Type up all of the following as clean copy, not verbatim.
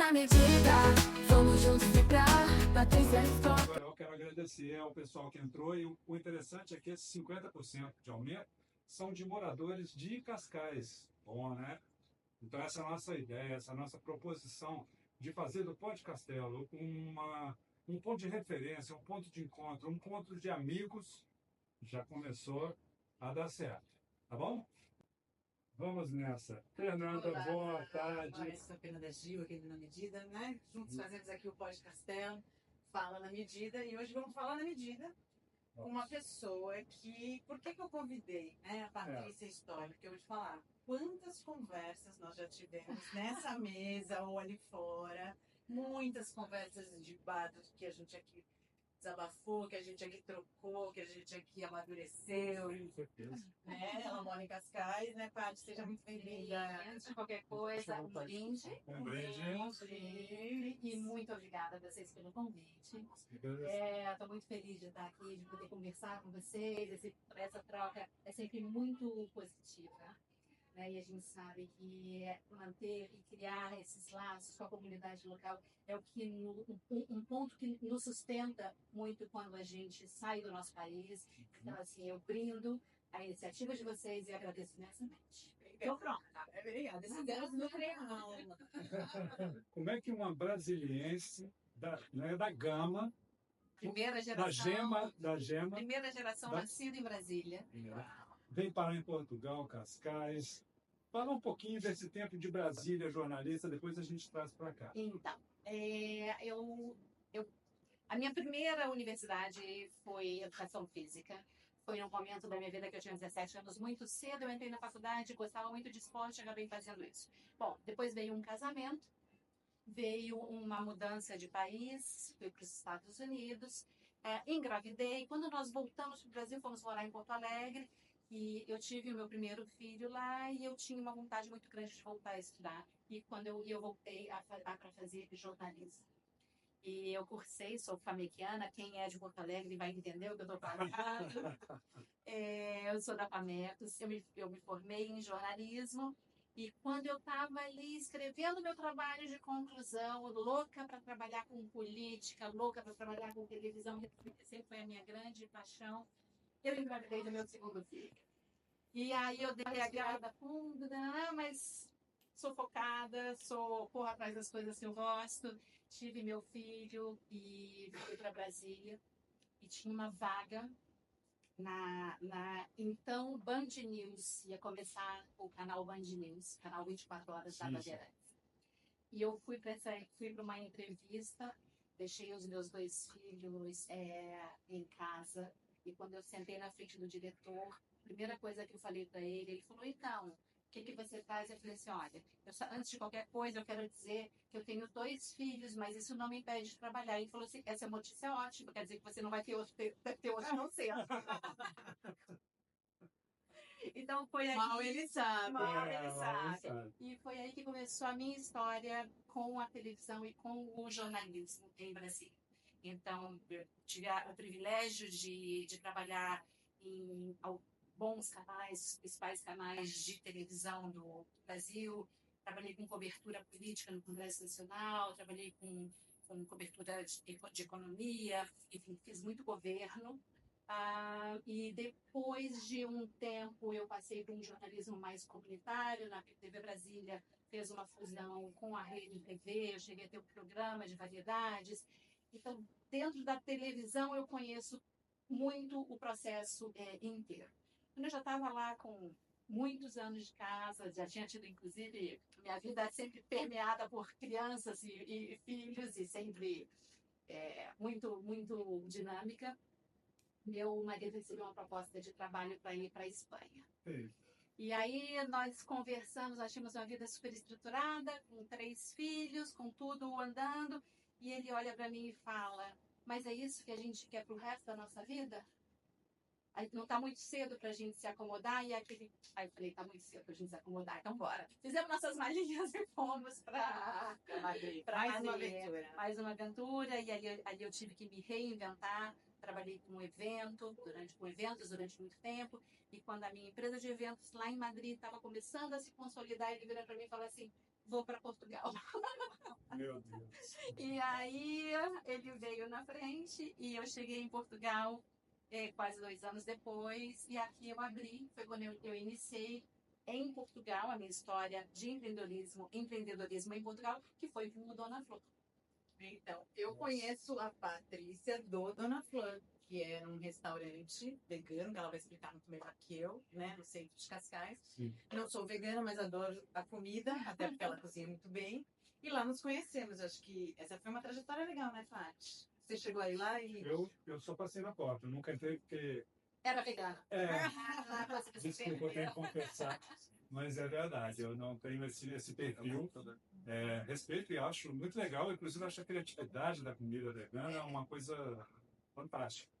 na medida, vamos juntos vibrar, bater história. Agora, eu quero agradecer ao pessoal que entrou e o interessante é que esses 50% de aumento são de moradores de Cascais. Bom, né? Então essa é a nossa ideia, essa é a nossa proposição de fazer do Pode Castelo um ponto de referência, um ponto de encontro, um ponto de amigos, já começou a dar certo. Tá bom? Vamos nessa. Fernanda, Olá, boa tarde. Eu sou a Fernanda Gil, aqui do Na Medida, né? Juntos fazemos aqui o Pode Castelo, Fala na Medida, e hoje vamos falar na medida com uma pessoa que... Por que eu convidei, né, a Patrícia Stoll? Porque eu vou te falar, quantas conversas nós já tivemos nessa mesa ou ali fora, muitas conversas de bar que a gente aqui desabafou, que a gente aqui trocou, que a gente aqui amadureceu, Com certeza. né? Ela mora em Cascais, né, Paty? Seja muito bem-vinda. Antes de qualquer coisa, um brinde. Um brinde. E muito obrigada a vocês pelo convite. Estou muito feliz de estar aqui, de poder conversar com vocês. Essa troca é sempre muito positiva. Né? E a gente sabe que manter e criar esses laços com a comunidade local é o que um ponto que nos sustenta muito quando a gente sai do nosso país. Então, assim, eu brindo a iniciativa de vocês e agradeço imensamente. Então, pronto. Obrigada. Decidimos no real. Como é que uma brasiliense da Gama, Primeira geração. da Gema, Primeira geração Da- nascida em Brasília. vem parar em Portugal, Cascais? Fala um pouquinho desse tempo de Brasília, jornalista, depois a gente traz para cá. Então, a minha primeira universidade foi Educação Física. Foi num momento da minha vida que eu tinha 17 anos, muito cedo. Eu entrei na faculdade, gostava muito de esporte e acabei fazendo isso. Bom, depois veio um casamento, veio uma mudança de país, fui para os Estados Unidos, engravidei. Quando nós voltamos para o Brasil, fomos morar em Porto Alegre. E eu tive o meu primeiro filho lá e eu tinha uma vontade muito grande de voltar a estudar. E quando eu voltei para fazer jornalismo. E eu cursei, sou famequiana, quem é de Porto Alegre vai entender o que eu estou falando. Eu sou da Famecos, eu me formei em jornalismo. E quando eu estava ali escrevendo meu trabalho de conclusão, louca para trabalhar com política, louca para trabalhar com televisão, que sempre foi a minha grande paixão, eu engravidei do meu segundo filho. E aí eu dei a respirada fundo, mas sou focada, corro atrás das coisas que eu gosto. Tive meu filho e fui para Brasília. E tinha uma vaga então Band News. Ia começar o canal Band News, canal 24 horas da Bandeirantes. E eu fui para uma entrevista, deixei os meus 2 filhos em casa. E quando eu sentei na frente do diretor, a primeira coisa que eu falei para ele falou, então, o que você faz? Eu falei assim, olha, antes de qualquer coisa, eu quero dizer que eu tenho 2 filhos, mas isso não me impede de trabalhar. Ele falou assim, essa notícia é ótima, quer dizer que você não vai ter outro não sei. Então foi aí. Mal ele sabe. Mal ele sabe. E foi aí que começou a minha história com a televisão e com o jornalismo em Brasília. Então, eu tive o privilégio de trabalhar em bons canais, principais canais de televisão do Brasil. Trabalhei com cobertura política no Congresso Nacional, trabalhei com cobertura de economia, enfim, fiz muito governo. E depois de um tempo, eu passei para um jornalismo mais comunitário. Na TV Brasília fez uma fusão com a Rede TV, eu cheguei a ter um programa de variedades. Então, dentro da televisão, eu conheço muito o processo inteiro. Quando eu já estava lá com muitos anos de casa, já tinha tido, inclusive, minha vida sempre permeada por crianças e filhos, e sempre muito, muito dinâmica. Meu marido recebeu uma proposta de trabalho para ir para a Espanha. E aí nós conversamos, nós tínhamos uma vida super estruturada, com 3 filhos, com tudo andando. E ele olha para mim e fala, mas é isso que a gente quer para o resto da nossa vida? Aí não está muito cedo para a gente se acomodar. Aí eu falei, está muito cedo para a gente se acomodar, então bora. Fizemos nossas malinhas e fomos para Madrid. Mais uma aventura. E ali eu tive que me reinventar. Trabalhei com eventos durante muito tempo. E quando a minha empresa de eventos lá em Madrid estava começando a se consolidar, ele vira para mim e fala assim, vou para Portugal. Meu Deus. E aí ele veio na frente e eu cheguei em Portugal quase 2 anos depois. E aqui eu abri, foi quando eu iniciei em Portugal a minha história de empreendedorismo em Portugal, que foi com o Dona Flor. Então, eu conheço a Patrícia do Dona Flor, que é um restaurante vegano, que ela vai explicar muito melhor que eu, né, no centro de Cascais. Sim. Não sou vegana, mas adoro a comida, até porque ela cozinha muito bem. E lá nos conhecemos. Acho que essa foi uma trajetória legal, né, Paty? Você chegou aí lá e... Eu só passei na porta, eu nunca entrei porque... Era vegana. Desculpa, eu tenho que confessar, mas é verdade, eu não tenho esse perfil. Respeito e acho muito legal, inclusive acho a criatividade da comida vegana uma coisa fantástica.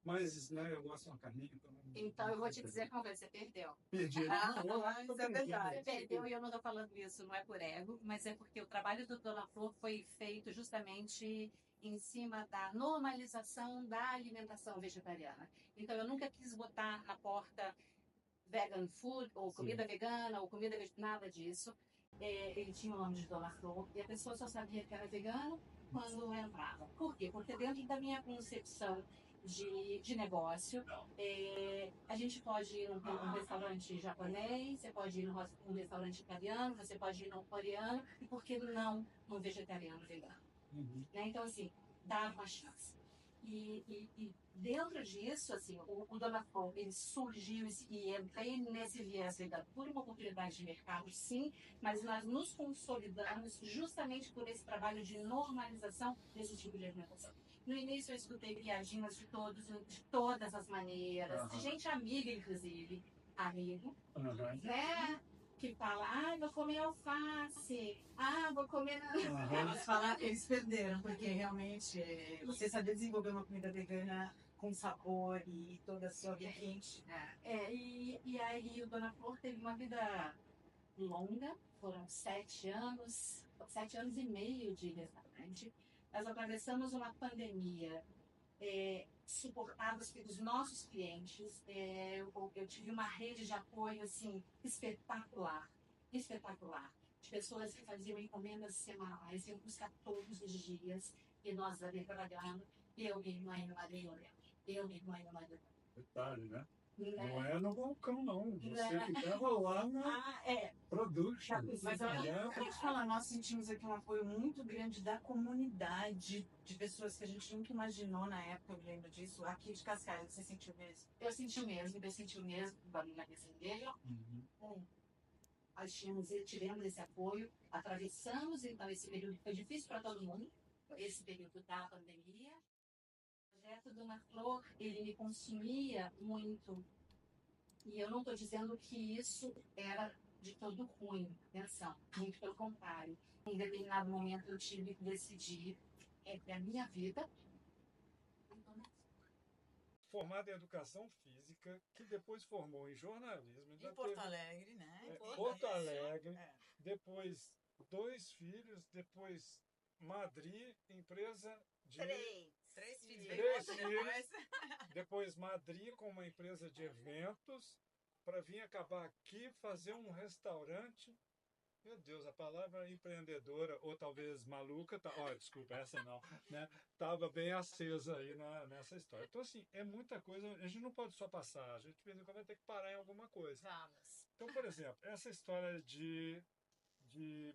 Mas, né, eu gosto de uma carninha. Então eu vou te dizer como você perdeu. Perdi. isso é verdade. Você perdeu e eu não estou falando isso, não é por ego, mas é porque o trabalho do Dona Flor foi feito justamente em cima da normalização da alimentação vegetariana. Então eu nunca quis botar na porta vegan food, ou comida vegana, ou comida vegetariana, nada disso. Ele tinha o nome de Dona Flor e a pessoa só sabia que era vegano quando entrava. Por quê? Porque dentro da minha concepção de negócio, a gente pode ir num restaurante japonês, você pode ir num restaurante italiano, você pode ir num coreano, e por que não num vegetariano vegano? Né? Então, assim, dá uma chance. E dentro disso, assim, o Dona Flor, ele surgiu e entrei nesse viés vegano por uma oportunidade de mercado, sim, mas nós nos consolidamos justamente por esse trabalho de normalização desse tipo de alimentação. No início eu escutei piadinhas de todas as maneiras, de gente amiga, inclusive, amigo, né? Que fala, vou comer alface, vou comer... Eles perderam, porque realmente você saber desenvolver uma comida vegana com sabor e toda a sua vertente. E aí o Dona Flor teve uma vida longa, foram 7 anos e meio de restaurante. Nós atravessamos uma pandemia suportados pelos nossos clientes. Eu tive uma rede de apoio assim, espetacular. De pessoas que faziam encomendas semanais, iam buscar todos os dias, e nós ali trabalhando, eu, minha irmã e meu marido. Detalhe, né? Não é no balcão, não. Você ficava lá no produto. Mas eu vou te falar, nós sentimos aqui um apoio muito grande da comunidade, de pessoas que a gente nunca imaginou na época, eu lembro disso. Aqui de Cascais, você sentiu mesmo? Eu senti o mesmo, barulho na dele. Nós tivemos esse apoio, atravessamos então esse período que foi difícil para todo mundo, esse período da pandemia. O projeto Dona Flor, ele me consumia muito. E eu não estou dizendo que isso era de todo ruim, atenção, muito pelo contrário. Em determinado momento eu tive que decidir entre a minha vida e Dona Flor. Formada em educação física, que depois formou em jornalismo. Em Porto Alegre, né? Porto Alegre, depois 2 filhos, depois Madrid, empresa de... Três filhos. 3 filhos. Depois Madrid com uma empresa de eventos, para vir acabar aqui, fazer um restaurante. Meu Deus, a palavra empreendedora, ou talvez maluca, desculpa, essa não, né? Tava bem acesa aí nessa história. Então, assim, é muita coisa, a gente não pode só passar, a gente de vez em quando vai ter que parar em alguma coisa. Vamos. Então, por exemplo, essa história de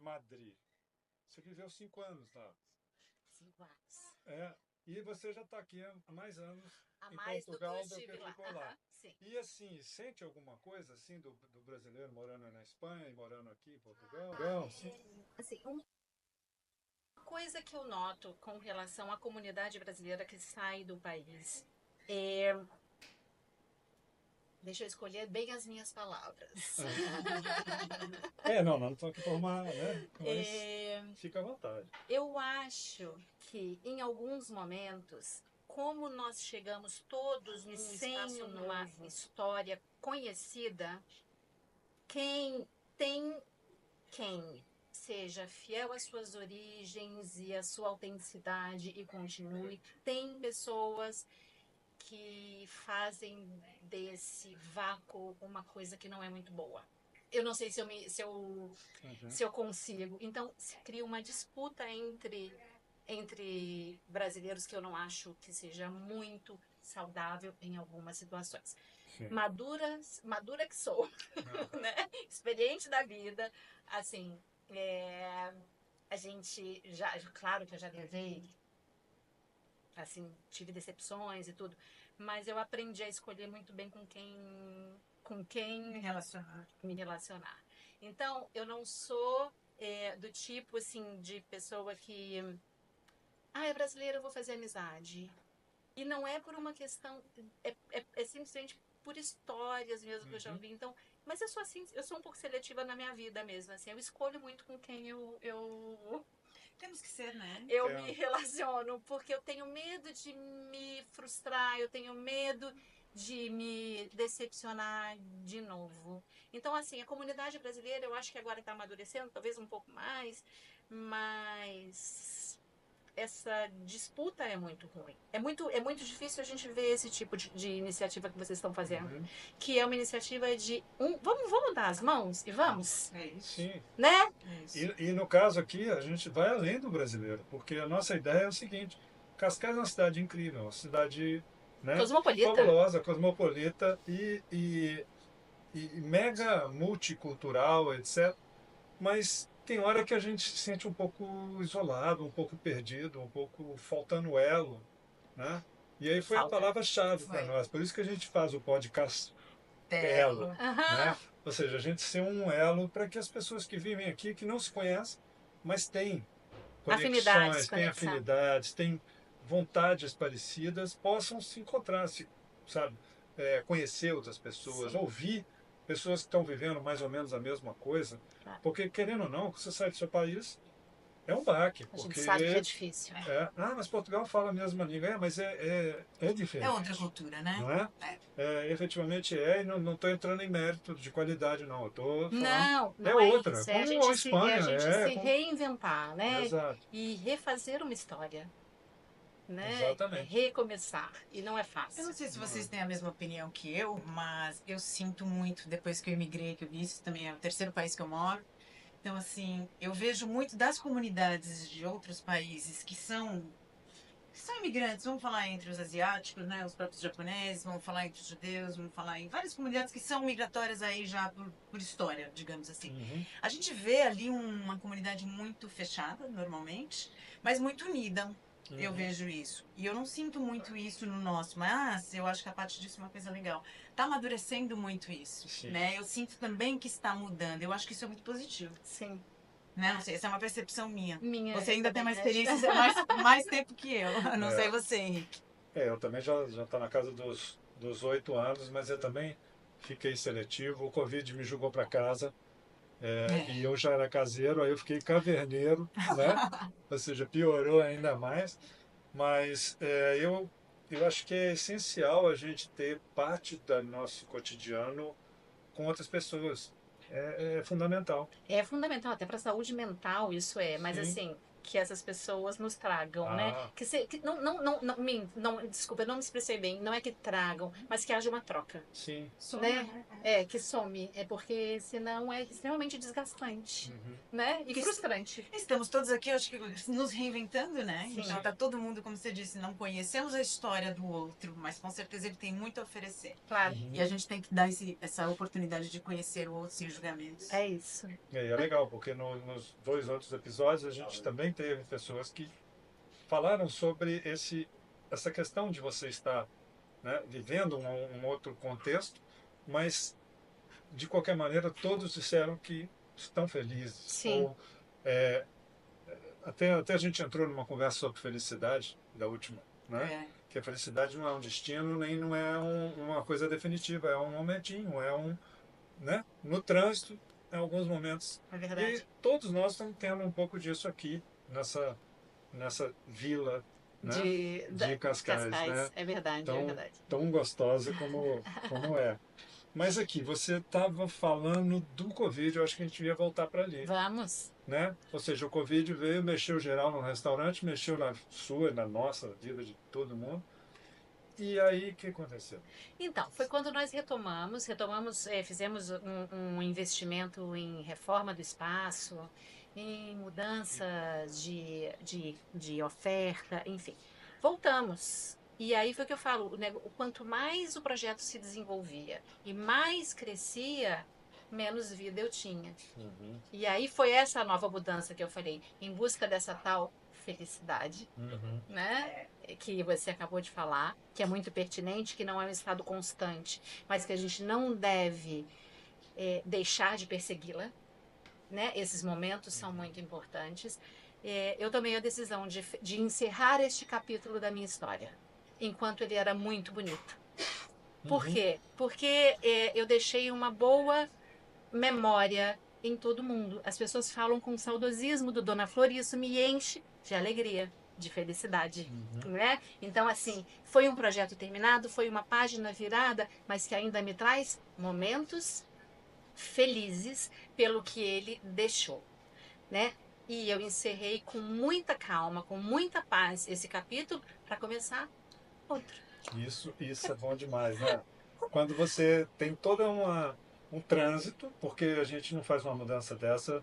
Madrid, você viveu 5 anos lá. 5 anos. E você já está aqui há mais anos em mais Portugal do do que que ficou lá. Sim. E assim, sente alguma coisa assim do brasileiro morando na Espanha e morando aqui em Portugal? Assim, uma coisa que eu noto com relação à comunidade brasileira que sai do país deixa eu escolher bem as minhas palavras. Não estou aqui por uma, né? Mas fica à vontade. Eu acho que em alguns momentos, como nós chegamos todos sem uma história conhecida, quem seja fiel às suas origens e à sua autenticidade e continue, tem pessoas que fazem desse vácuo uma coisa que não é muito boa. eu não sei se eu consigo. Então, se cria uma disputa entre brasileiros que eu não acho que seja muito saudável em algumas situações. Sim. Madura que sou, né? Experiente da vida, assim, a gente claro que eu já levei, assim, tive decepções e tudo, mas eu aprendi a escolher muito bem com quem me relacionar. Então, eu não sou do tipo, assim, de pessoa que... é brasileira, eu vou fazer amizade. E não é por uma questão... É simplesmente por histórias mesmo que eu já ouvi. Então, mas eu sou assim, eu sou um pouco seletiva na minha vida mesmo. Assim, eu escolho muito com quem Temos que ser, né? eu me relaciono, porque eu tenho medo de me frustrar, eu tenho medo de me decepcionar de novo. Então, assim, a comunidade brasileira, eu acho que agora está amadurecendo, talvez um pouco mais, mas essa disputa é muito ruim. É muito difícil a gente ver esse tipo de iniciativa que vocês estão fazendo, que é uma iniciativa de vamos dar as mãos e vamos, É isso. Sim. né? É isso. E no caso aqui, a gente vai além do brasileiro, porque a nossa ideia é o seguinte: Cascais é uma cidade incrível, uma cidade, né, Cosmopolita. fabulosa, cosmopolita e mega multicultural, etc. Mas tem hora que a gente se sente um pouco isolado, um pouco perdido, um pouco faltando elo, né? E aí foi a Falta. palavra-chave para Foi. nós. Por isso que a gente faz o podcast Elo. elo, né? Ou seja, a gente ser um elo para que as pessoas que vivem aqui, que não se conhecem, mas têm Afinidades, conexões, têm conexão. afinidades, têm vontades parecidas, possam se encontrar, sabe? Conhecer outras pessoas, Sim. ouvir pessoas que estão vivendo mais ou menos a mesma coisa. Claro. Porque, querendo ou não, você sai do seu país, é um baque. A gente Porque sabe que é difícil. mas Portugal fala a mesma língua. Mas é diferente. É outra cultura, né? Não é? Efetivamente e não estou entrando em mérito de qualidade, não. Eu estou falando. Não é outra. isso. Como A a gente Espanha. se reinventar, né? Exato. E refazer uma história. Né? Exatamente. Recomeçar. E não é Eu fácil. não sei se vocês têm a mesma opinião que eu, mas eu sinto muito, depois que eu imigrei, que eu vi isso também é o terceiro país que eu moro. Então, assim, eu vejo muito das comunidades de outros países que são imigrantes, vamos falar entre os asiáticos, né, os próprios japoneses, vamos falar entre os judeus, vamos falar em várias comunidades que são migratórias aí já por história, digamos assim. A gente vê ali uma comunidade muito fechada, normalmente, mas muito unida. Eu vejo isso. E eu não sinto muito isso no nosso, mas eu acho que a parte disso é uma coisa legal. Está amadurecendo muito isso, Sim. né? Eu sinto também que está mudando. Eu acho que isso é muito positivo. Sim. Né? Não sei, essa é uma percepção minha. Minha, Você ainda tem uma também experiência mais tempo que eu. Eu não sei você, Henrique. Eu também já estou na casa dos 8 anos, mas eu também fiquei seletivo. O Covid me jogou para casa. E eu já era caseiro, aí eu fiquei caverneiro, né? Ou seja, piorou ainda mais. Mas eu acho que é essencial a gente ter parte do nosso cotidiano com outras pessoas. É fundamental. É fundamental, até para a saúde mental isso é, mas Sim. assim, que essas pessoas nos tragam, né? Que desculpa, eu não me expressei bem, não é que tragam, mas que haja uma troca, Sim. né? Que some, porque senão é extremamente desgastante, né? E frustrante. Estamos todos aqui, eu acho que nos reinventando, né? Sim. Então tá todo mundo, como você disse, não conhecemos a história do outro, mas com certeza ele tem muito a oferecer. Claro. E a gente tem que dar essa oportunidade de conhecer o outro sem julgamentos. É isso. E é legal, porque nos 2 outros episódios a gente também teve pessoas que falaram sobre essa questão de você estar, né, vivendo um outro contexto, mas de qualquer maneira todos disseram que estão felizes. Sim. Ou, até a gente entrou numa conversa sobre felicidade da última, né? Que a felicidade não é um destino, nem não é uma coisa definitiva, é um momentinho, né? No trânsito, em alguns momentos. É verdade. E todos nós estamos tendo um pouco disso aqui, nessa vila, né? de Cascais, né? É verdade, tão, é verdade. Tão gostosa como é. Mas aqui, você estava falando do Covid, eu acho que a gente ia voltar para ali. Vamos. Né? Ou seja, o Covid veio, mexeu geral no restaurante, mexeu na sua e na nossa vida de todo mundo. E aí, o que aconteceu? Então, foi quando nós retomamos, fizemos um investimento em reforma do espaço, em mudança de oferta, enfim. Voltamos. E aí foi o que eu falo, o quanto mais o projeto se desenvolvia e mais crescia, menos vida eu tinha. Uhum, E aí foi essa a nova mudança que eu falei, em busca dessa tal felicidade, uhum. né? Que você acabou de falar, que é muito pertinente, que não é um estado constante, mas que a gente não deve deixar de persegui-la, né? Esses momentos são muito importantes. Eu tomei a decisão de encerrar este capítulo da minha história, enquanto ele era muito bonito. Por Uhum. quê? Porque eu deixei uma boa memória em todo mundo. As pessoas falam com saudosismo do Dona Flor e isso me enche de alegria, de felicidade, né? Então, assim, foi um projeto terminado, foi uma página virada, mas que ainda me traz momentos felizes pelo que ele deixou, né? E eu encerrei com muita calma, com muita paz esse capítulo para começar outro. Isso é bom demais, né? Quando você tem toda um trânsito, porque a gente não faz uma mudança dessa,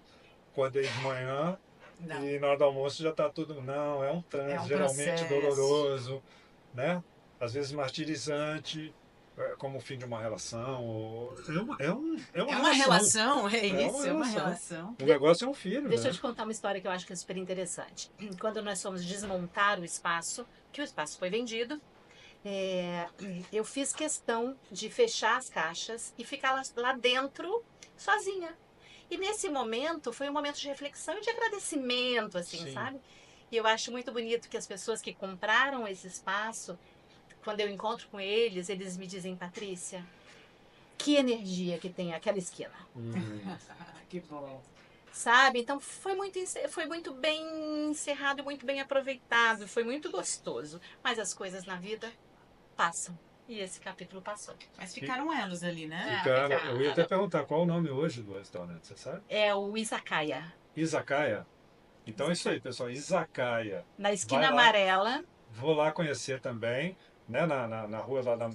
acordei de manhã Não. e na hora do almoço já está tudo. Não, é um trânsito, um geralmente processo. doloroso, né? Às vezes martirizante, como o fim de uma relação. É uma É uma relação. relação, é É uma isso, é uma relação. relação. O negócio é um filho, Deixa né? eu te contar uma história que eu acho que é super interessante. Quando nós fomos desmontar o espaço, que o espaço foi vendido, eu fiz questão de fechar as caixas e ficar lá dentro sozinha. E nesse momento foi um momento de reflexão e de agradecimento, assim, Sim. sabe? E eu acho muito bonito que as pessoas que compraram esse espaço, quando eu encontro com eles, eles me dizem, Patrícia, que energia que tem aquela esquina. Que bom. Sabe? Então foi muito bem encerrado e muito bem aproveitado, foi muito gostoso. Mas as coisas na vida passam. E esse capítulo passou. Mas ficaram anos ali, né? Cara, eu ia até perguntar qual o nome hoje do restaurante, você sabe? É o Izakaya, Izakaya? Então é isso aí, pessoal. Izakaya. na Vai esquina lá. amarela. Vou lá conhecer também, né? Na rua lá da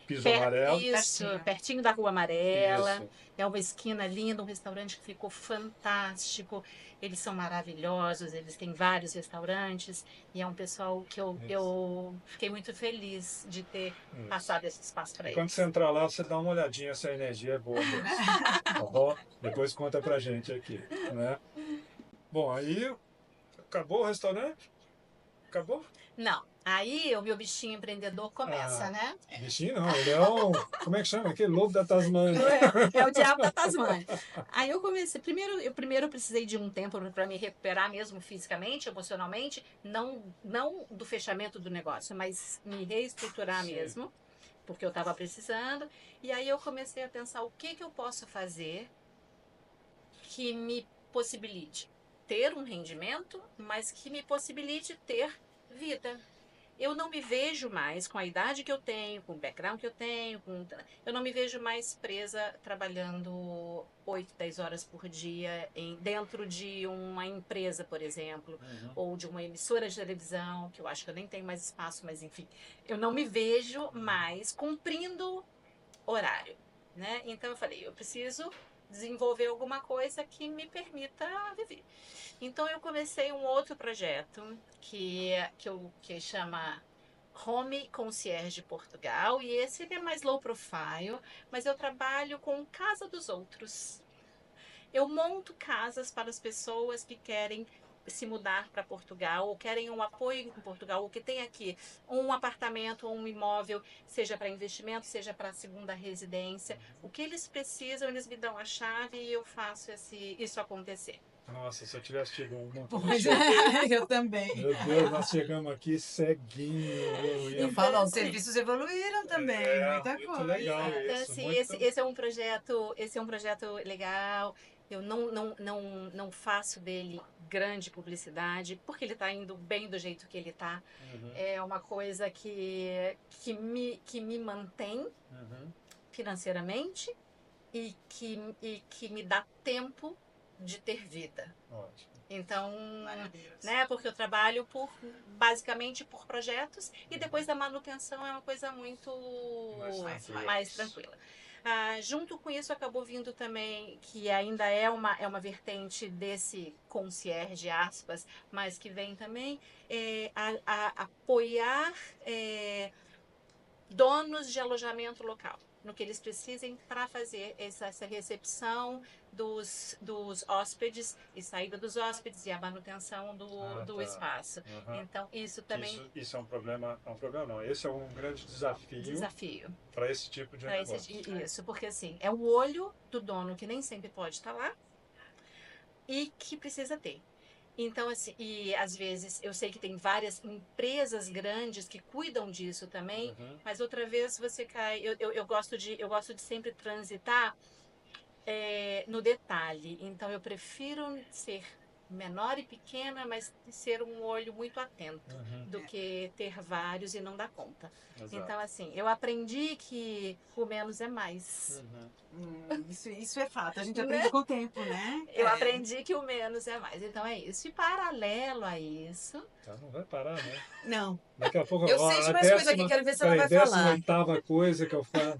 Piso Amarelo. Isso, Pertinho. pertinho da Rua Amarela. Isso. É uma esquina linda, um restaurante que ficou fantástico. Eles são maravilhosos, eles têm vários restaurantes. E é um pessoal que eu fiquei muito feliz de ter passado esse espaço para E quando eles. você entrar lá, você dá uma olhadinha se a energia é boa mesmo. Tá bom? Depois conta pra gente aqui, né? Bom, aí acabou o restaurante? Acabou? Não, aí o meu bichinho empreendedor começa, né? Bichinho não, ele é um. Como é que chama? Aquele lobo da Tasmânia. É o diabo da Tasmânia. Aí eu comecei. Primeiro eu precisei de um tempo para me recuperar mesmo fisicamente, emocionalmente, não do fechamento do negócio, mas me reestruturar Sim. mesmo, porque eu estava precisando. E aí eu comecei a pensar o que eu posso fazer que me possibilite ter um rendimento, mas que me possibilite ter vida. Eu não me vejo mais com a idade que eu tenho, com o background que eu tenho, eu não me vejo mais presa trabalhando 8, 10 horas por dia dentro de uma empresa, por exemplo, ou de uma emissora de televisão, que eu acho que eu nem tenho mais espaço, mas enfim, eu não me vejo mais cumprindo horário, né? Então eu falei, eu preciso desenvolver alguma coisa que me permita viver. Então eu comecei um outro projeto que chama Home Concierge Portugal, e esse é mais low profile, mas eu trabalho com casa dos outros. Eu monto casas para as pessoas que querem se mudar para Portugal, ou querem um apoio em Portugal, ou que tem aqui um apartamento ou um imóvel, seja para investimento, seja para segunda residência. O que eles precisam, eles me dão a chave e eu faço isso acontecer. Nossa, se eu tivesse tido uma. Pois é, eu também. Meu Deus, nós chegamos aqui ceguinho. Eu falo, ó, os serviços evoluíram também, muita muito coisa. legal Então, isso. assim, Muito... esse é um projeto legal. Eu não faço dele grande publicidade, porque ele está indo bem do jeito que ele está. É uma coisa que me mantém financeiramente e que me dá tempo de ter vida. Ótimo. Então, Maravilhoso. né, porque eu trabalho basicamente por projetos e depois da manutenção é uma coisa muito mais tranquila. Junto com isso acabou vindo também, que ainda é uma vertente desse concierge, aspas, mas que vem também a apoiar donos de alojamento local, no que eles precisem para fazer essa recepção dos hóspedes e saída dos hóspedes e a manutenção do tá. espaço. Aham. Então, isso também Isso é um problema, não. Esse é um grande desafio para esse tipo de para negócio. isso, porque assim, é o olho do dono que nem sempre pode estar lá e que precisa ter. Então, assim, e às vezes eu sei que tem várias empresas grandes que cuidam disso também, Uhum. mas outra vez você cai. Eu gosto de sempre transitar no detalhe. Então, eu prefiro ser menor e pequena, mas ser um olho muito atento, Uhum. do que ter vários e não dar conta. Exato. Então, assim, eu aprendi que o menos é mais. Uhum. Isso é fato. A gente aprende com o tempo, né? Eu aprendi que o menos é mais. Então é isso. E paralelo a isso. Tá, não vai parar, né? Não. Daqui a pouco Eu sei de mais coisa aqui, quero ver se ela vai falar. 18ª coisa que eu faço.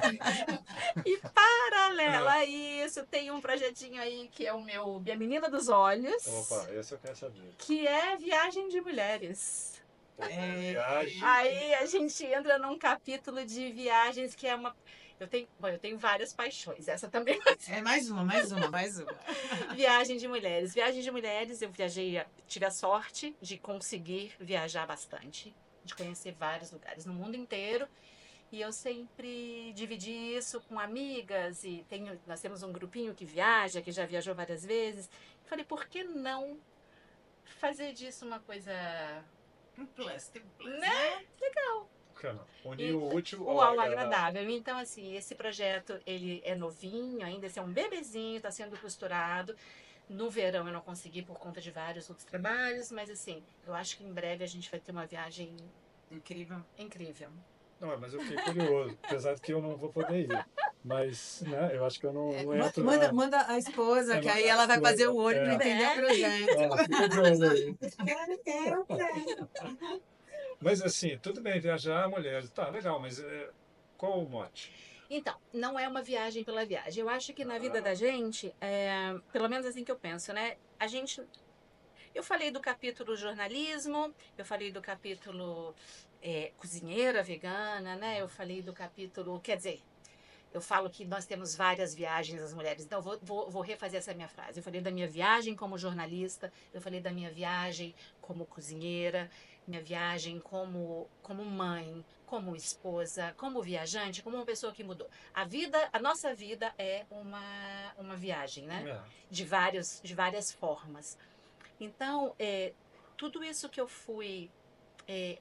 E paralelo a isso, tem um projetinho aí que é minha menina dos olhos. Opa, esse eu quero saber. Que é Viagem de Mulheres. Viagem. Aí a gente entra num capítulo de viagens que é uma. Eu tenho várias paixões. Essa também. Mais uma. Viagem de mulheres. Viagem de mulheres, eu tive a sorte de conseguir viajar bastante, de conhecer vários lugares no mundo inteiro. E eu sempre dividi isso com amigas e nós temos um grupinho que viaja, que já viajou várias vezes. Falei, por que não fazer disso uma coisa, Um plus, né? Legal. Unir o útil ao agradável. Então, assim, esse projeto, ele é novinho ainda, esse é um bebezinho, está sendo costurado. No verão eu não consegui por conta de vários outros trabalhos, mas assim, eu acho que em breve a gente vai ter uma viagem incrível. Não, mas eu fiquei curioso, apesar de que eu não vou poder ir. Mas, né, eu acho que eu não entro Manda a esposa, que aí ela vai fazer o olho para entender o projeto. Fica de olho aí. Mas assim, tudo bem, viajar, mulheres, tá, legal, mas qual o mote? Então, não é uma viagem pela viagem. Eu acho que na vida da gente, pelo menos assim que eu penso, né? Eu falei do capítulo jornalismo, eu falei do capítulo cozinheira vegana, né? Eu falei do capítulo, quer dizer, eu falo que nós temos várias viagens as mulheres. Então, vou refazer essa minha frase. Eu falei da minha viagem como jornalista, eu falei da minha viagem como cozinheira, minha viagem como mãe, como esposa, como viajante, como uma pessoa que mudou. A nossa vida é uma viagem, né? De várias formas. Então, tudo isso que eu fui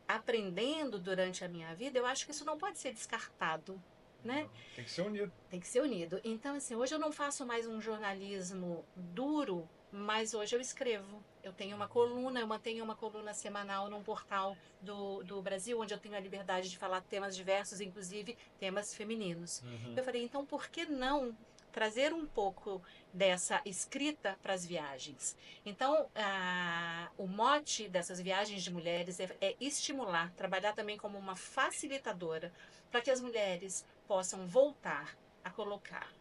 aprendendo durante a minha vida, eu acho que isso não pode ser descartado, né? Tem que ser unido. Tem que ser unido. Então, assim, hoje eu não faço mais um jornalismo duro, mas hoje eu escrevo. Eu tenho uma coluna, eu mantenho uma coluna semanal num portal do Brasil, onde eu tenho a liberdade de falar temas diversos, inclusive temas femininos. Eu falei, então por que não trazer um pouco dessa escrita para as viagens? Então, o mote dessas viagens de mulheres é estimular, trabalhar também como uma facilitadora, para que as mulheres possam voltar a colocar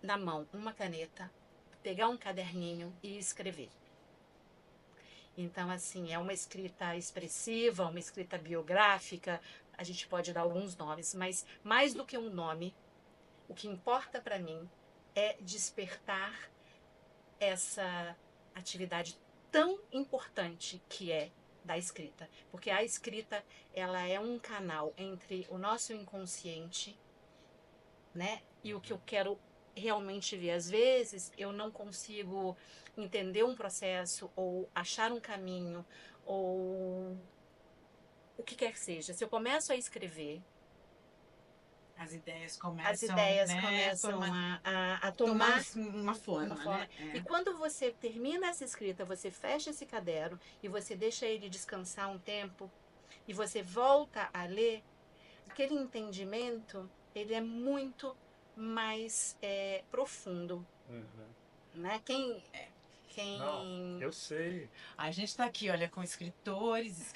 na mão uma caneta, pegar um caderninho e escrever. Então, assim, é uma escrita expressiva, uma escrita biográfica, a gente pode dar alguns nomes, mas mais do que um nome, o que importa para mim é despertar essa atividade tão importante que é da escrita. Porque a escrita, ela é um canal entre o nosso inconsciente, né, e o que eu quero realmente ver. Às vezes eu não consigo entender um processo ou achar um caminho ou o que quer que seja. Se eu começo a escrever, as ideias começam a tomar uma forma. Né? E quando você termina essa escrita, você fecha esse caderno e você deixa ele descansar um tempo e você volta a ler, aquele entendimento, ele é muito mais profundo. Né? Quem quem... Não, eu sei. A gente tá aqui, olha, com escritores,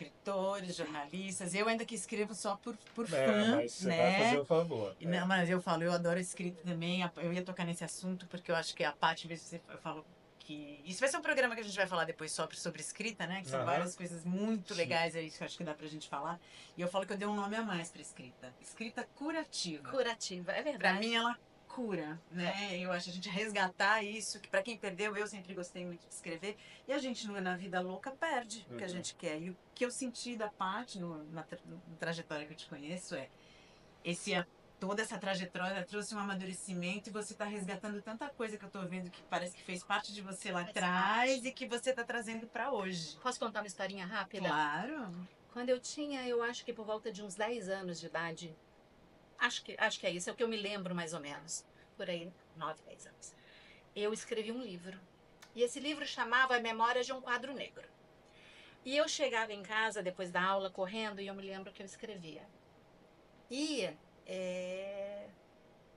jornalistas. Eu ainda que escrevo só por fã, Mas você né? vai fazer o favor. Não, mas eu falo, eu adoro escrita também. Eu ia tocar nesse assunto porque eu acho que a Paty, eu falo que isso vai ser um programa que a gente vai falar depois sobre escrita, né? Que são Aham. várias coisas muito Sim. legais aí que eu acho que dá pra gente falar. E eu falo que eu dei um nome a mais pra escrita. Escrita curativa. Curativa, é Pra verdade. mim ela cura, né? Eu acho a gente resgatar isso, que pra quem perdeu, eu sempre gostei muito de escrever, e a gente na vida louca perde o que a gente quer. E o que eu senti da parte na trajetória que eu te conheço é toda essa trajetória trouxe um amadurecimento e você tá resgatando tanta coisa que eu tô vendo que parece que fez parte de você lá atrás e que você tá trazendo pra hoje. Posso contar uma historinha rápida? Claro. Quando eu tinha, eu acho que por volta de uns 10 anos de idade, acho que é isso, é o que eu me lembro mais ou menos, por aí, 9, 10 anos. Eu escrevi um livro. E esse livro chamava Memórias de um Quadro Negro. E eu chegava em casa depois da aula correndo e eu me lembro que eu escrevia. E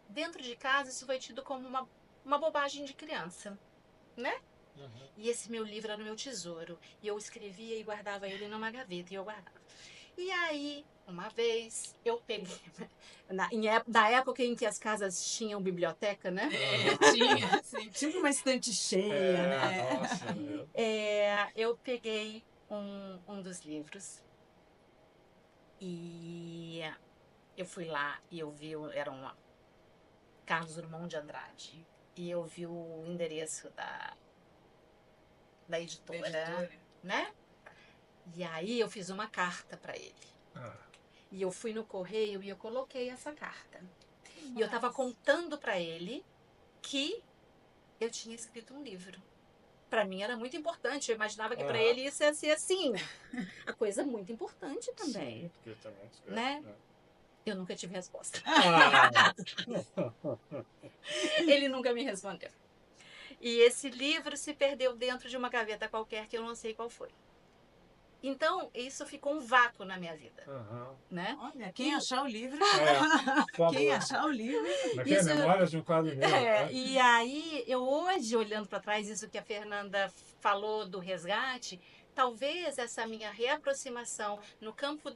dentro de casa isso foi tido como uma bobagem de criança, né? Uhum. E esse meu livro era o meu tesouro. E eu escrevia e guardava ele numa gaveta. E eu guardava. E aí, uma vez, eu peguei... Na época em que as casas tinham biblioteca, né? Tinha, assim, tipo uma estante cheia, né? Nossa, meu. Eu peguei um dos livros e eu fui lá e eu vi, era um Carlos Drummond de Andrade. E eu vi o endereço da editora, né? E aí eu fiz uma carta para ele. E eu fui no correio e eu coloquei essa carta. E eu estava contando para ele que eu tinha escrito um livro. Para mim era muito importante. Eu imaginava que para ele isso ia ser assim, a coisa muito importante também, Sim, porque também escreve, né? Eu nunca tive resposta. Ah. Ele nunca me respondeu. E esse livro se perdeu dentro de uma gaveta qualquer que eu não sei qual foi. Então, isso ficou um vácuo na minha vida, Uhum. né? Olha, quem achar o livro, Por quem favor. achar o livro, Mas que é Memórias de um Quadro Negro. Né? E aí, eu hoje, olhando para trás, isso que a Fernanda falou do resgate, talvez essa minha reaproximação no campo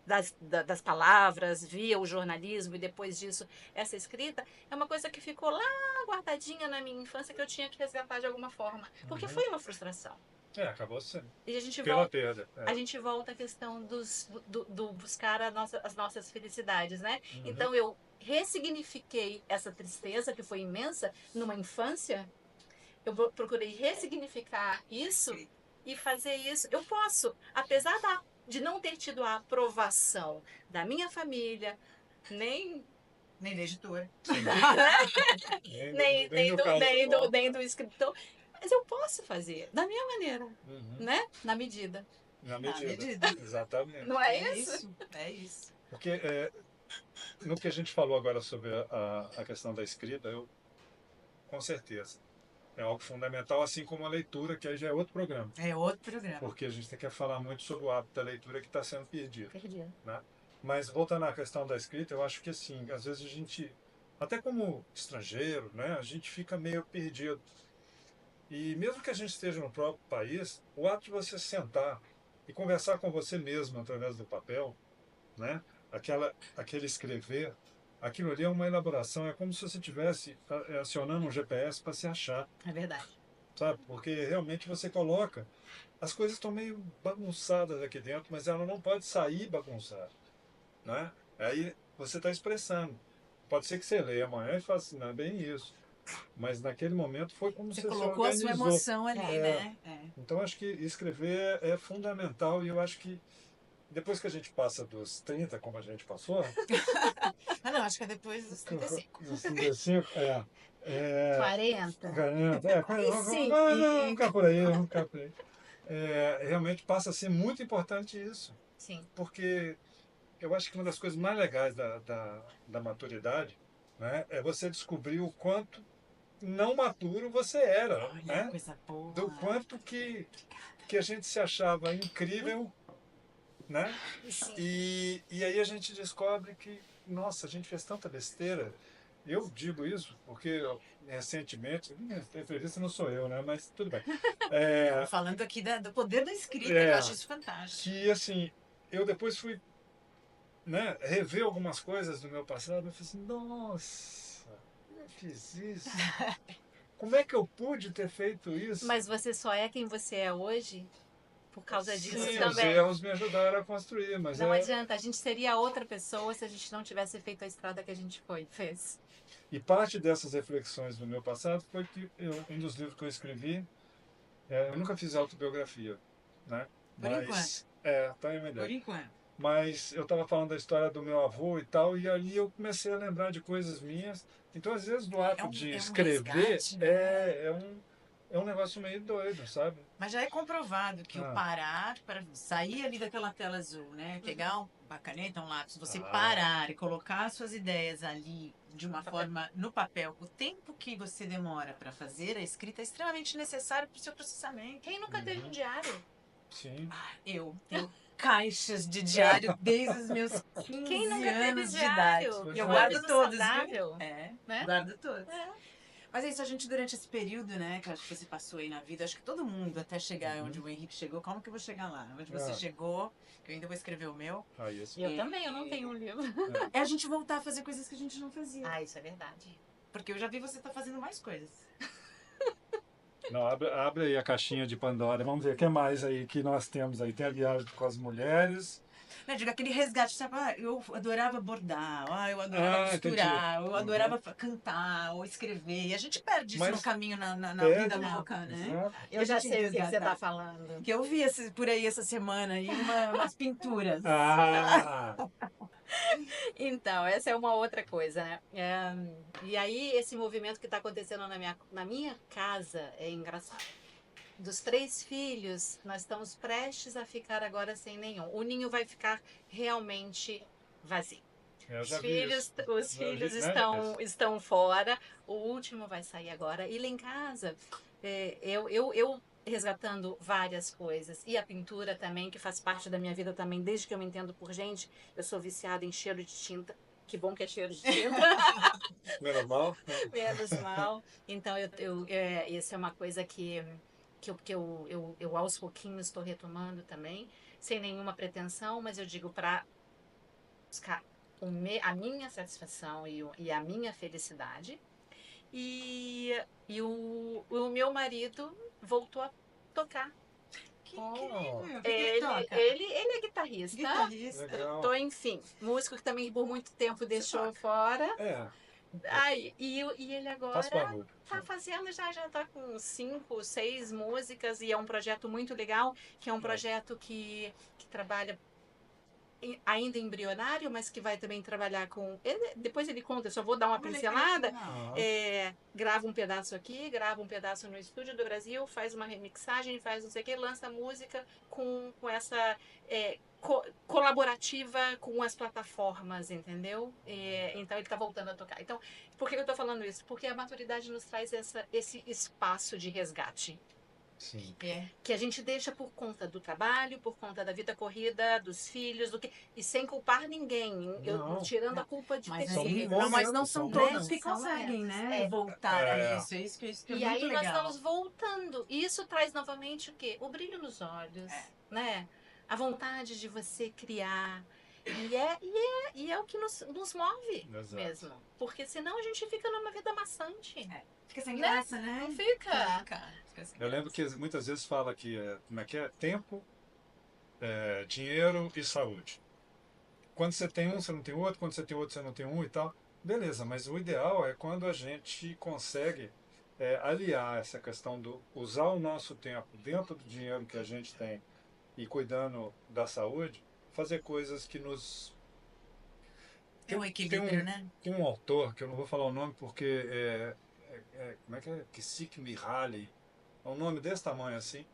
das palavras, via o jornalismo e depois disso essa escrita, é uma coisa que ficou lá guardadinha na minha infância que eu tinha que resgatar de alguma forma. Porque foi uma frustração. Acabou sendo. E a gente Pela volta, perda. a gente volta à questão do buscar as nossas felicidades, né? Uhum. Então eu ressignifiquei essa tristeza que foi imensa numa infância. Eu procurei ressignificar isso e fazer isso. Eu posso, apesar de não ter tido a aprovação da minha família, nem nem da editora. nem do escritor, mas eu posso fazer da minha maneira, Uhum. né? Na medida. Na medida. Exatamente. Não é isso? É isso. Porque no que a gente falou agora sobre a questão da escrita, com certeza, é algo fundamental, assim como a leitura, que aí já é outro programa. É outro programa. Porque a gente quer falar muito sobre o hábito da leitura que está sendo perdido. Perdido. Né? Mas voltando à questão da escrita, eu acho que assim, às vezes a gente, até como estrangeiro, né, a gente fica meio perdido. E mesmo que a gente esteja no próprio país, o ato de você sentar e conversar com você mesmo através do papel, né, aquele escrever, aquilo ali é uma elaboração, é como se você estivesse acionando um GPS para se achar. É verdade. Sabe? Porque realmente você coloca, as coisas estão meio bagunçadas aqui dentro, mas ela não pode sair bagunçada. Né? Aí você está expressando. Pode ser que você leia amanhã e fale assim, não é bem isso. Mas naquele momento foi como Você se colocou a sua emoção ali, né? Então acho que escrever é fundamental e eu acho que depois que a gente passa dos 30, como a gente passou... não, acho que é depois dos 35. Dos 35, 40. Vamos ficar por aí. Realmente passa a ser muito importante isso. Sim. Porque eu acho que uma das coisas mais legais da maturidade, né, é você descobrir o quanto não maturo você era. Olha, né? Coisa boa. Do quanto que a gente se achava incrível, né? E aí a gente descobre que, nossa, a gente fez tanta besteira eu digo isso porque recentemente, entrevista não sou eu, né? Mas tudo bem. Falando aqui do poder da escrita, É. que eu acho isso fantástico. Que assim, eu depois fui, né, rever algumas coisas do meu passado, eu falei assim, nossa, eu fiz isso. Como é que eu pude ter feito isso? Mas você só é quem você é hoje por causa disso Sim, os também. erros me ajudaram a construir, mas Não adianta, a gente seria outra pessoa se a gente não tivesse feito a estrada que a gente fez. E parte dessas reflexões do meu passado foi que um dos livros que eu escrevi, eu nunca fiz autobiografia, né? Por enquanto. Tá aí uma Por ideia. enquanto. Mas eu estava falando da história do meu avô e tal, e ali eu comecei a lembrar de coisas minhas. Então, às vezes, no ato de escrever, resgate, né? é um negócio meio doido, sabe? Mas já é comprovado que o Ah. parar, para sair ali daquela tela azul, né? Pegar uma caneta, um lápis, você Ah. parar e colocar suas ideias ali de uma forma no papel, o tempo que você demora para fazer a escrita é extremamente necessário para o seu processamento. Quem nunca teve um diário? Sim. Eu tenho caixas de diário desde os meus 15 Quem nunca teve anos de diário? idade. Pois Eu é. guardo Hábito todos, saudável. viu? É, Né? guardo todos. É. Mas é isso, a gente durante esse período, né, que eu acho que você passou aí na vida, acho que todo mundo até chegar onde o Henrique chegou, calma que eu vou chegar lá, onde você chegou, que eu ainda vou escrever o meu, Aí, isso. Eu também, eu não tenho um livro. é a gente voltar a fazer coisas que a gente não fazia. Ah, isso é verdade. Porque eu já vi você tá fazendo mais coisas. Não, abre aí a caixinha de Pandora. Vamos ver o que mais aí que nós temos aí. Tem a viagem com as mulheres. Né, digo, aquele resgate, sabe? Eu adorava bordar, eu adorava costurar, entendi. eu adorava cantar ou escrever. E a gente perde isso Mas no caminho, na perde. vida louca, né? Exato. Eu já gente sei o que você resgatar. está falando. Que eu vi por aí essa semana aí umas pinturas. Ah, Então, essa é uma outra coisa, né? E aí, esse movimento que está acontecendo na minha casa é engraçado. Dos 3 filhos, nós estamos prestes a ficar agora sem nenhum. O ninho vai ficar realmente vazio. eu Os já vi filhos, isso. os Já filhos vi, né? estão fora. O último vai sair agora. E lá em casa, eu resgatando várias coisas. E a pintura também, que faz parte da minha vida também, desde que eu me entendo por gente. Eu sou viciada em cheiro de tinta. Que bom que é cheiro de tinta. Menos mal. Menos mal. Então, isso é uma coisa que eu aos pouquinhos estou retomando também, sem nenhuma pretensão, mas eu digo para buscar a minha satisfação e a minha felicidade. E o meu marido voltou a tocar. Que incrível. O que ele Ele, toca? ele é guitarrista. Guitarrista. Legal. Enfim, músico que também por muito tempo deixou fora. Ai, e ele agora Faz barulho. tá fazendo, já tá com 5, 6 músicas e é um projeto muito legal, que é um projeto que trabalha ainda embrionário, mas que vai também trabalhar com... depois ele conta, eu só vou dar uma pincelada. Grava um pedaço aqui, grava um pedaço no estúdio do Brasil, faz uma remixagem, faz não sei o que, lança música com essa... colaborativa com as plataformas, entendeu? Então ele está voltando a tocar. Então, por que eu estou falando isso? Porque a maturidade nos traz esse espaço de resgate. Sim. Que a gente deixa por conta do trabalho, por conta da vida corrida, dos filhos, e sem culpar ninguém. Tirando a culpa de Mas, ter São filhos. mas não são momentos, todos que são conseguem, momentos. né? Voltar a isso. Isso que é E muito aí legal. nós estamos voltando. E isso traz novamente o quê? O brilho nos olhos, né? A vontade de você criar. E é o que nos move. Exato. Mesmo. Porque senão a gente fica numa vida maçante. Fica sem graça, né? Não fica. Fica sem Eu lembro que muitas vezes fala que como é que é? Tempo, dinheiro e saúde. Quando você tem um, você não tem outro. Quando você tem outro, você não tem um e tal. Beleza, mas o ideal é quando a gente consegue aliar essa questão do usar o nosso tempo dentro do dinheiro que a gente tem e cuidando da saúde, fazer coisas que nos... Tem um equilíbrio, né? Tem um autor, que eu não vou falar o nome porque como é que é? Kisik Mihaly. É um nome desse tamanho assim,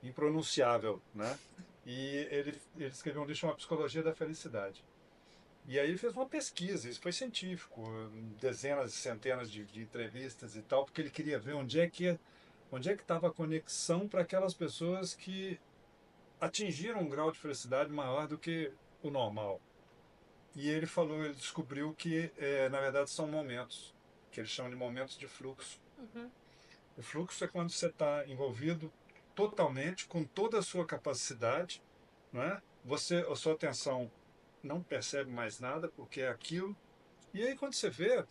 impronunciável, né? E ele escreveu um livro chamado Psicologia da Felicidade. E aí ele fez uma pesquisa, isso foi científico, dezenas e centenas de entrevistas e tal, porque ele queria ver onde é que estava a conexão para aquelas pessoas que atingiram um grau de felicidade maior do que o normal. E ele descobriu que, na verdade, são momentos. que eles chamam de momentos de fluxo. Uhum. O fluxo é quando você está envolvido totalmente, com toda a sua capacidade, não é? A sua atenção não percebe mais nada, porque é aquilo. E aí, quando você vê,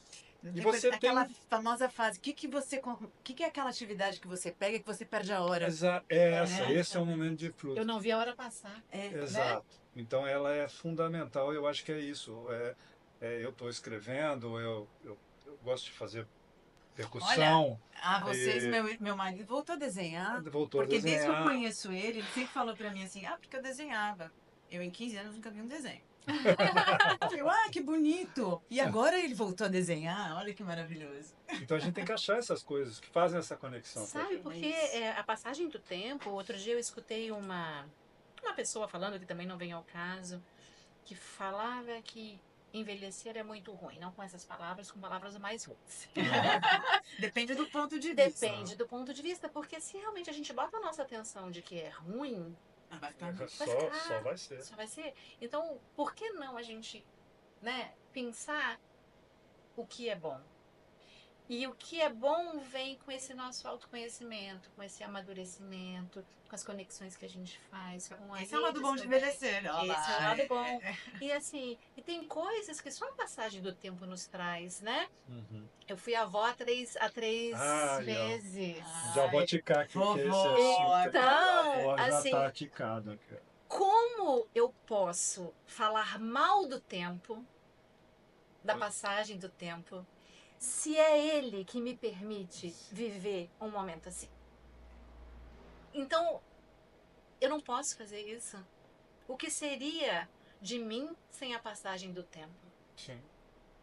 e você tem... aquela famosa frase, o que é aquela atividade que você pega que você perde a hora? Esse é o momento de fluxo. Eu não vi a hora passar. Exato. Então, ela é fundamental, eu acho que é isso. Eu estou escrevendo, eu gosto de fazer percussão. Meu marido voltou a desenhar. Voltou Porque a desenhar. desde que eu conheço ele sempre falou pra mim assim, porque eu desenhava. Eu em 15 anos nunca vi um desenho. Que bonito! E agora ele voltou a desenhar, olha que maravilhoso. Então a gente tem que achar essas coisas que fazem essa conexão. Sabe, porque a passagem do tempo, outro dia eu escutei uma pessoa falando, que também não vem ao caso, que falava que envelhecer é muito ruim, não com essas palavras, com palavras mais ruins. Depende do ponto de vista. Depende do ponto de vista, porque se realmente a gente bota a nossa atenção de que é ruim, Vai ficar Só vai ser. só vai ser. Então, por que não a gente, né, pensar o que é bom? E o que é bom vem com esse nosso autoconhecimento, com esse amadurecimento, com as conexões que a gente faz com a Esse é o lado bom de envelhecer. Esse é o lado bom. E assim, e tem coisas que só a passagem do tempo nos traz, né? Uhum. Eu fui avó há três vezes. Já vou ticar aqui, porque esse assunto Então, já assim, tá ticado aqui. como eu posso falar mal do tempo, da passagem do tempo, se é ele que me permite viver um momento assim? Então, eu não posso fazer isso. O que seria de mim sem a passagem do tempo, Sim.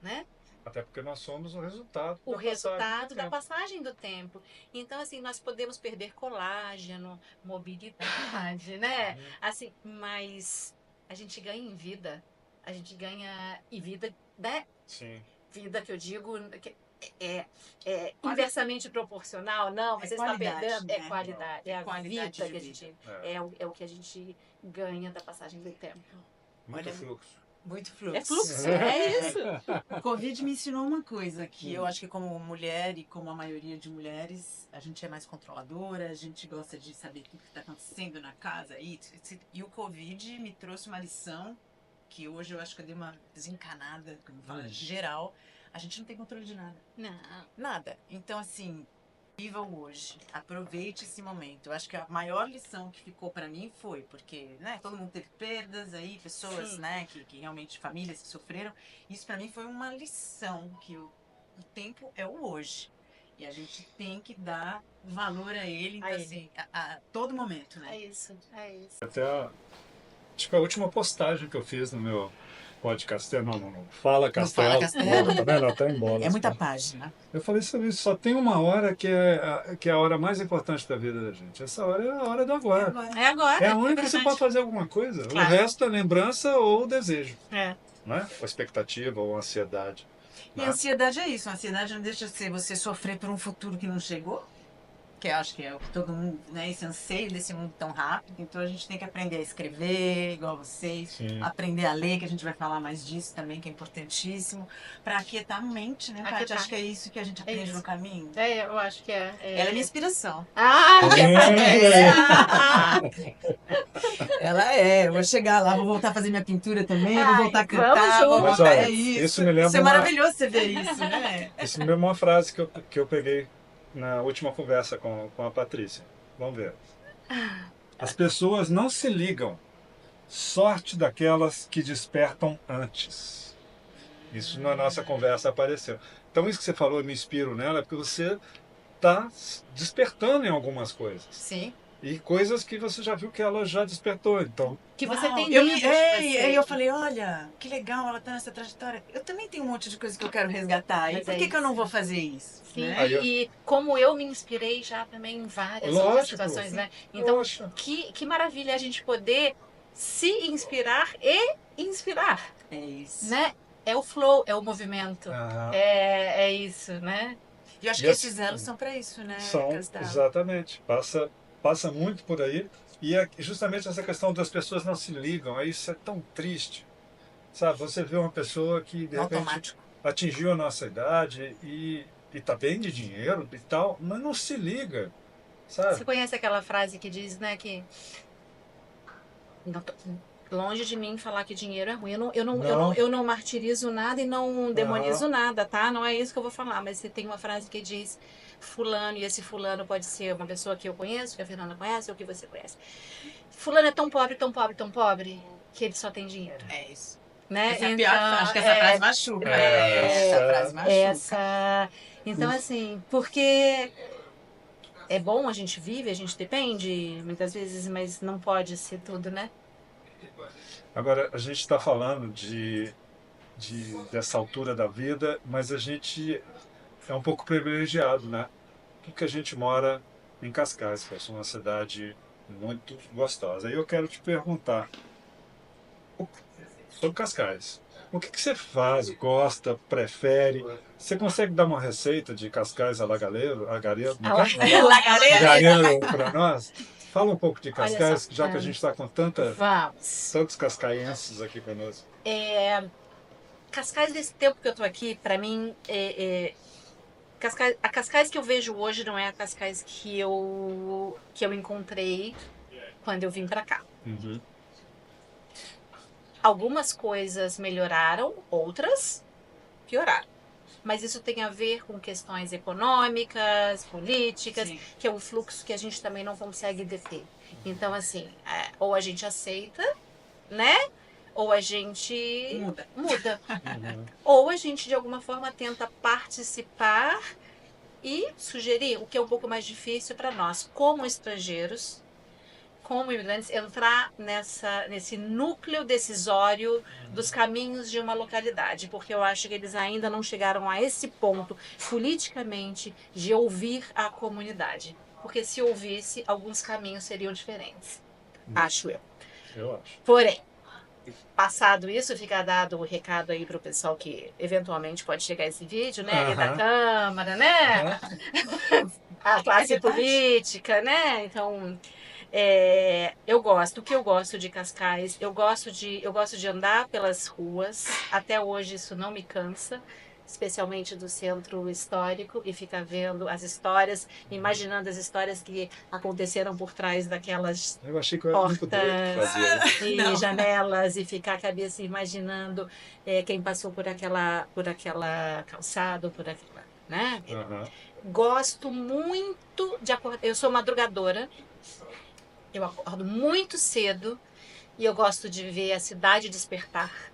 né? Até porque nós somos o resultado O da passagem resultado do da tempo. passagem do tempo. Então, assim, nós podemos perder colágeno, mobilidade, né? Assim, mas a gente ganha em vida. A gente ganha em vida, né? Sim. Vida que eu digo que é inversamente proporcional, não, você está qualidade, perdendo, né? é qualidade, é a qualidade vida de que a vida. gente, é o que a gente ganha da passagem do tempo. Muito Olha, fluxo. Muito fluxo. É fluxo, é isso. O Covid me ensinou uma coisa, que eu acho que como mulher e como a maioria de mulheres, a gente é mais controladora, a gente gosta de saber o que está acontecendo na casa. E o Covid me trouxe uma lição que hoje eu acho que eu dei uma desencanada, como fala, geral. A gente não tem controle de nada. Não. Nada. Então, assim, viva o hoje. Aproveite esse momento. Eu acho que a maior lição que ficou pra mim foi, porque, né, todo mundo teve perdas aí, pessoas, Sim. né, que realmente, famílias que sofreram. Isso pra mim foi uma lição, que o tempo é o hoje. E a gente tem que dar valor a ele, então, A ele. assim, a todo momento, né? É isso, é isso. Até acho que a última postagem que eu fiz no meu podcast, não. Fala Castelo. Fala Castelo. Tá vendo? Até embora. É muita página. Eu falei sobre isso. Só tem uma hora que é a hora mais importante da vida da gente. Essa hora é a hora do agora. É agora. É a única que você verdade. pode fazer alguma coisa. Claro. O resto é lembrança ou desejo. É. Né? Ou expectativa, ou ansiedade. E a ansiedade é isso. A ansiedade não deixa de ser você sofrer por um futuro que não chegou. Que eu acho que é o que todo mundo, né? Esse anseio desse mundo tão rápido. Então a gente tem que aprender a escrever, igual vocês. Sim. Aprender a ler, que a gente vai falar mais disso também, que é importantíssimo. Para aquietar a mente, né, Paty? Aquietar. Acho que é isso que a gente aprende isso. no caminho. Eu acho que é. Ela é minha inspiração. Ah, Ela é. Eu vou chegar lá, vou voltar a fazer minha pintura também, vou Ai, voltar a vamos cantar. Vou juntas. voltar, Mas olha, é isso. isso me lembra Isso é uma- maravilhoso você ver isso, né? Isso mesmo é uma frase que eu peguei na última conversa com a Patrícia. Vamos ver. As pessoas não se ligam. Sorte daquelas que despertam antes. Isso na nossa conversa apareceu. Então isso que você falou, eu me inspiro nela, porque você está despertando em algumas coisas. Sim. E coisas que você já viu que ela já despertou. Então, que você Uau, tem eu dentro de você. Aí eu falei, olha, que legal ela tá nessa trajetória. Eu também tenho um monte de coisa que eu quero resgatar. E Mas por é que eu isso. não vou fazer isso? Sim, Né? Aí eu- e como eu me inspirei já também em várias Lógico, outras situações, né? Então, poxa, que maravilha a gente poder se inspirar e inspirar, É isso. né? É o flow, é o movimento. É isso, né? E eu acho E que assim, esses elos são pra isso, né? são, Castelo? exatamente. Passa muito por aí. E é justamente essa questão das pessoas não se ligam. Isso é tão triste. Sabe, você vê uma pessoa que de repente Automático. atingiu a nossa idade e tá bem de dinheiro e tal, mas não se liga, Você sabe? conhece aquela frase que diz, né, que não tô- longe de mim falar que dinheiro é ruim. Eu não martirizo nada e não demonizo nada, tá? Não é isso que eu vou falar, mas você tem uma frase que diz fulano, e esse fulano pode ser uma pessoa que eu conheço, que a Fernanda conhece, ou que você conhece. Fulano é tão pobre, tão pobre, tão pobre, que ele só tem dinheiro, É isso. né? Essa é a pior, acho que essa frase machuca. É, Essa frase machuca. Então, assim, porque é bom, a gente vive, a gente depende, muitas vezes, mas não pode ser tudo, né? Agora, a gente está falando dessa altura da vida, mas a gente é um pouco privilegiado, né? Porque a gente mora em Cascais, que é uma cidade muito gostosa. Aí eu quero te perguntar sobre Cascais. O que você faz, gosta, prefere? Você consegue dar uma receita de Cascais a lagaleiro, lagareiro para nós? Fala um pouco de Cascais, já que a gente está com Vamos. tantos cascaenses aqui conosco. Cascais, desse tempo que eu tô aqui, pra mim, a Cascais que eu vejo hoje não é a Cascais que eu encontrei quando eu vim pra cá. Uhum. Algumas coisas melhoraram, outras pioraram. Mas isso tem a ver com questões econômicas, políticas, Sim. que é um fluxo que a gente também não consegue deter. Então, assim, ou a gente aceita, né? Ou a gente muda. Uhum. Ou a gente, de alguma forma, tenta participar e sugerir, o que é um pouco mais difícil para nós, como estrangeiros, como imigrantes, entrar nesse núcleo decisório dos caminhos de uma localidade, porque eu acho que eles ainda não chegaram a esse ponto, politicamente, de ouvir a comunidade. Porque se ouvisse, alguns caminhos seriam diferentes. Acho eu. Eu acho. Porém, passado isso, fica dado o recado aí pro pessoal que eventualmente pode chegar esse vídeo, né? Ali da Câmara, né? A classe política, né? Então, eu gosto. O que eu gosto de Cascais? Eu gosto de andar pelas ruas. Até hoje isso não me cansa. Especialmente do centro histórico, e ficar vendo as histórias, imaginando as histórias que aconteceram por trás daquelas Eu achei que eu era muito doido que fazia isso. e janelas, e ficar a cabeça imaginando quem passou por aquela calçada, por aquela, né? Uhum. Gosto muito de acordar. Eu sou madrugadora. Eu acordo muito cedo e eu gosto de ver a cidade despertar.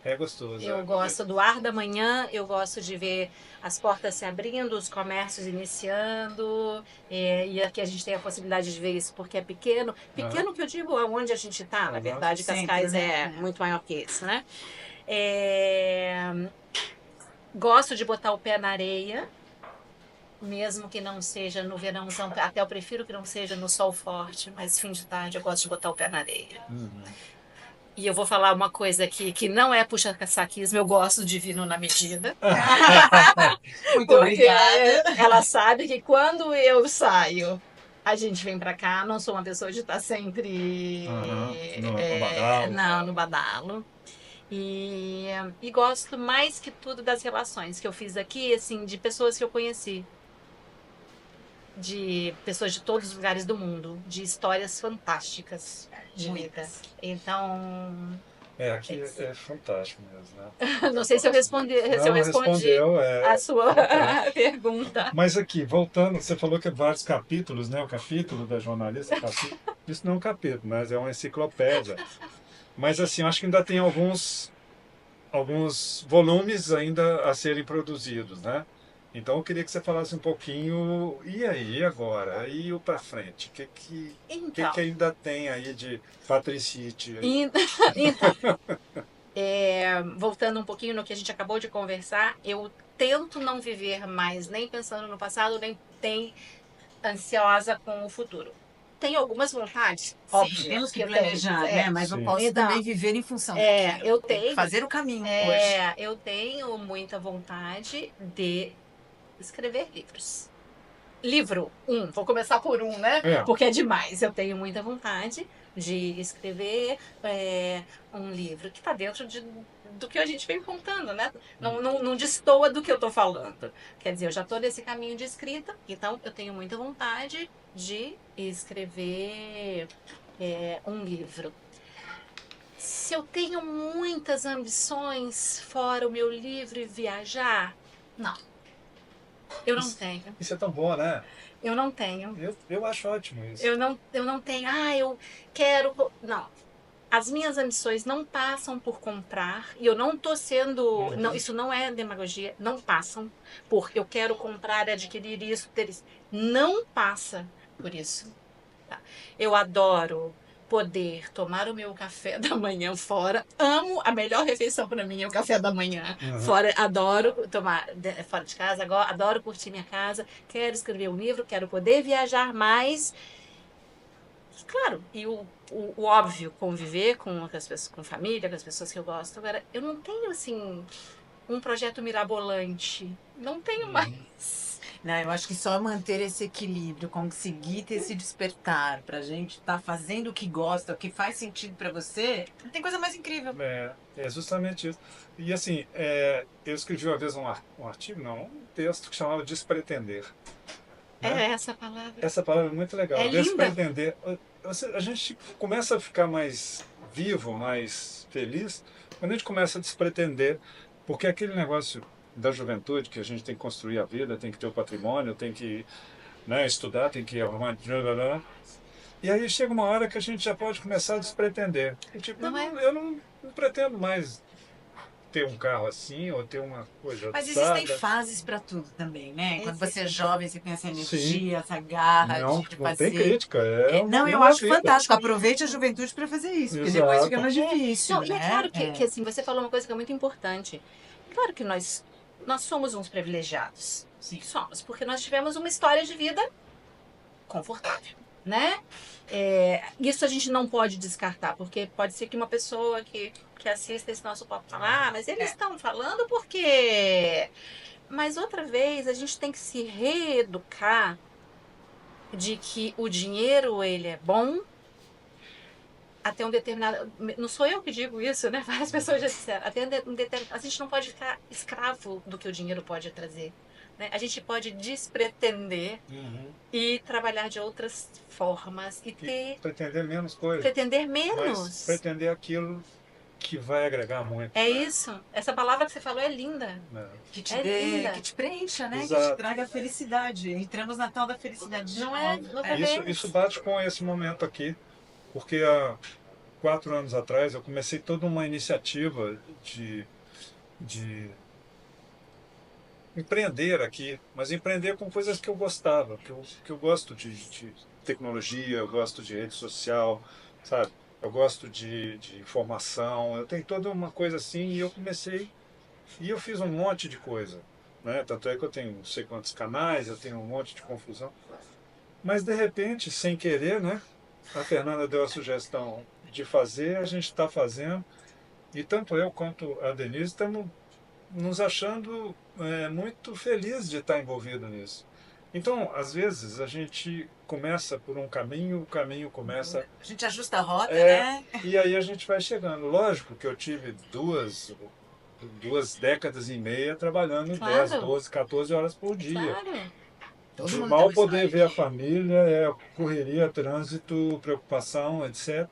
É gostoso. Eu gosto do ar da manhã, eu gosto de ver as portas se abrindo, os comércios iniciando, e aqui a gente tem a possibilidade de ver isso porque é pequeno. Pequeno que eu digo aonde a gente está, na verdade, Cascais é muito maior que isso, né? Gosto de botar o pé na areia, mesmo que não seja no verãozão, até eu prefiro que não seja no sol forte, mas fim de tarde eu gosto de botar o pé na areia. Uhum. E eu vou falar uma coisa aqui que não é puxa-saquismo, eu gosto de vir no Na Medida. Muito obrigada. Ela sabe que quando eu saio, a gente vem pra cá. Não sou uma pessoa de estar sempre No badalo. não, no badalo. E gosto mais que tudo das relações que eu fiz aqui, assim, de pessoas que eu conheci. De pessoas de todos os lugares do mundo, de histórias fantásticas de vida. Então, Aqui é fantástico mesmo, né? não sei se eu respondi, Respondeu, a sua pergunta. Mas aqui, voltando, você falou que é vários capítulos, né? O capítulo da jornalista, isso não é um capítulo, mas é uma enciclopédia. Mas assim, eu acho que ainda tem alguns volumes ainda a serem produzidos, né? Então eu queria que você falasse um pouquinho, e aí agora? E o para frente? O que ainda tem aí de Patricite? Então, voltando um pouquinho no que a gente acabou de conversar, eu tento não viver mais nem pensando no passado, nem ansiosa com o futuro. Tenho algumas vontades, óbvio. Temos que planejar, né? Mas não posso também viver em função daquilo. Eu tenho. Fazer o caminho hoje. Eu tenho muita vontade de escrever livros. Vou começar por né? Porque é demais. Eu tenho muita vontade de escrever um livro que está dentro do que a gente vem contando, né? Não destoa do que eu tô falando. Quer dizer, eu já tô nesse caminho de escrita, então eu tenho muita vontade de escrever um livro. Se eu tenho muitas ambições fora o meu livro e viajar, não. Eu não tenho. Isso é tão bom, né? Eu não tenho. Eu acho ótimo isso. Eu não tenho. Eu quero. Não. As minhas ambições não passam por comprar. E eu não tô sendo. Não, isso não é demagogia. Não passam por eu quero comprar, adquirir isso, ter isso. Não passa por isso. Tá? Eu adoro poder tomar o meu café da manhã fora. Amo, a melhor refeição para mim é o café da manhã. Fora, adoro tomar fora de casa, adoro curtir minha casa, quero escrever um livro, quero poder viajar mais. Claro, e o óbvio, conviver com as pessoas, com família, com as pessoas que eu gosto. Agora, eu não tenho, assim, um projeto mirabolante. Não tenho mais. Não, eu acho que só manter esse equilíbrio, conseguir ter esse despertar pra gente estar fazendo o que gosta, o que faz sentido pra você, não tem coisa mais incrível. É justamente isso. E assim, eu escrevi uma vez um artigo, não, um texto que chamava Despretender. Né? É essa palavra. Essa palavra é muito legal. É linda. Despretender. A gente começa a ficar mais vivo, mais feliz, quando a gente começa a despretender, porque aquele negócio da juventude, que a gente tem que construir a vida, tem que ter o patrimônio, tem que, né, estudar, tem que arrumar. E aí chega uma hora que a gente já pode começar a despretender. E, tipo, eu não pretendo mais ter um carro assim, ou ter uma coisa. Mas assada. existem fases pra tudo também, né? Quando você é jovem, você tem essa Sim. energia, essa garra Não, de não fazer. tem crítica. Não, eu uma acho vida. fantástico. Aproveite a juventude pra fazer isso, porque depois Exato. fica mais difícil. Não, e é né? claro que assim, você falou uma coisa que é muito importante. Claro que nós somos uns privilegiados. Sim. Somos, porque nós tivemos uma história de vida confortável, né? Isso a gente não pode descartar, porque pode ser que uma pessoa que assista esse nosso papo fale, mas eles estão falando porque... Mas outra vez, a gente tem que se reeducar de que o dinheiro, ele é bom até um determinado... Não sou eu que digo isso, né? Várias pessoas já disseram. Até um determinado... A gente não pode ficar escravo do que o dinheiro pode trazer. Né? A gente pode despretender e trabalhar de outras formas e ter... Pretender menos coisas. Pretender menos. Mas pretender aquilo que vai agregar muito. É isso. Essa palavra que você falou é linda. Né? Que te É linda. que te preencha, né? Que Exato. te traga felicidade. Entramos na tal da felicidade. Não é? Outra vez. Isso bate com esse momento aqui, porque há 4 anos atrás eu comecei toda uma iniciativa de empreender aqui, mas empreender com coisas que eu gostava, que eu gosto de tecnologia, eu gosto de rede social, sabe? Eu gosto de informação, eu tenho toda uma coisa assim, e eu comecei, e eu fiz um monte de coisa, né? Tanto é que eu tenho não sei quantos canais, eu tenho um monte de confusão, mas de repente, sem querer, né? A Fernanda deu a sugestão de fazer, a gente está fazendo, e tanto eu quanto a Denise estamos nos achando muito felizes de estar envolvido nisso. Então, às vezes, a gente começa por um caminho, o caminho começa... A gente ajusta a rota, né? E aí a gente vai chegando. Lógico que eu tive duas décadas e meia trabalhando Claro. 10, 12, 14 horas por dia. Claro. Todo De mundo mal tem uma poder história ver a família, correria, trânsito, preocupação, etc.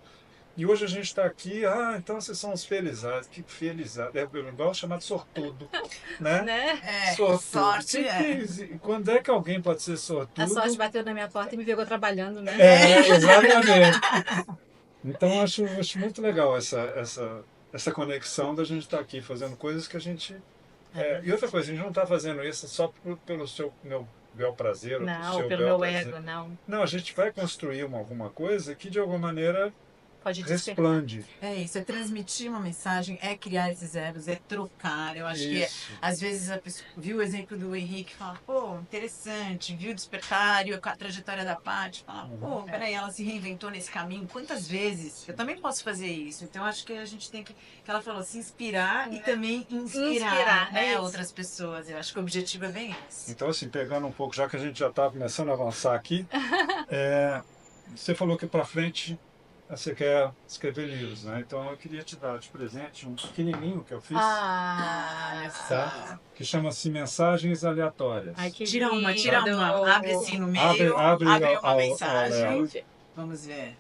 E hoje a gente está aqui, então vocês são os felizados, que felizados, é igual chamado sortudo, né? Né? Sorte, Quando é que alguém pode ser sortudo? A sorte bateu na minha porta e me pegou trabalhando, né? Exatamente. Então eu acho muito legal essa conexão da gente estar aqui fazendo coisas que a gente... e outra coisa, a gente não está fazendo isso só pelo meu bel prazer, ou Não, seu pelo bel meu prazer. ego, não. Não, a gente vai construir alguma coisa que de alguma maneira Pode despertar. resplande. É isso, é transmitir uma mensagem, é criar esses elos, é trocar. Eu acho que às vezes a pessoa viu o exemplo do Henrique e fala, pô, interessante, viu o despertar e a trajetória da Paty, fala, pô, peraí, ela se reinventou nesse caminho, quantas vezes? Eu também posso fazer isso. Então acho que a gente tem que ela falou, se inspirar e também inspirar, né, outras pessoas. Eu acho que o objetivo é bem esse. Então, assim, pegando um pouco, já que a gente já está começando a avançar aqui, você falou que para frente você quer escrever livros, né? Então eu queria te dar de presente um pequenininho que eu fiz, tá? Que chama-se Mensagens Aleatórias. Ai, que Tira uma. lindo. Abre assim no meio. Abre Abre ao- uma ao mensagem. Léo. Vamos ver.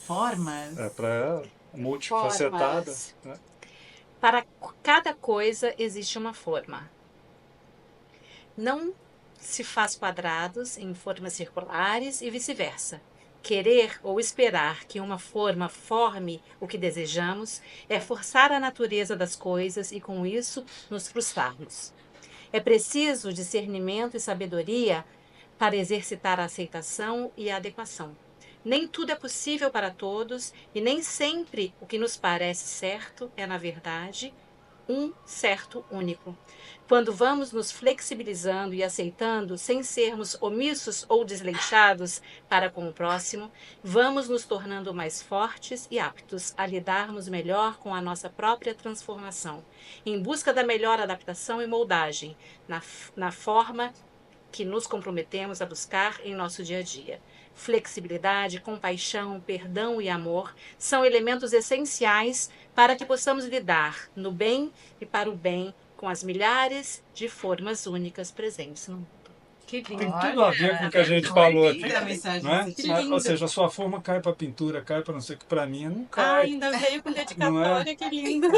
Formas. É para multifacetada, Formas. né? Para cada coisa existe uma forma. Não se faz quadrados em formas circulares e vice-versa. Querer ou esperar que uma forma forme o que desejamos é forçar a natureza das coisas e, com isso, nos frustrarmos. É preciso discernimento e sabedoria para exercitar a aceitação e a adequação. Nem tudo é possível para todos e nem sempre o que nos parece certo é, na verdade, um certo único. Quando vamos nos flexibilizando e aceitando sem sermos omissos ou desleixados para com o próximo, vamos nos tornando mais fortes e aptos a lidarmos melhor com a nossa própria transformação, em busca da melhor adaptação e moldagem na forma que nos comprometemos a buscar em nosso dia a dia. Flexibilidade, compaixão, perdão e amor são elementos essenciais para que possamos lidar no bem e para o bem com as milhares de formas únicas presentes no mundo. Que lindo! Tem tudo a ver com o que a gente Olha, falou linda aqui. a mensagem Não é? desse Que tipo. lindo. Ou seja, a sua forma cai para pintura, cai para não sei o que, para mim não Ah, cai. ainda veio com dedicatória, que lindo!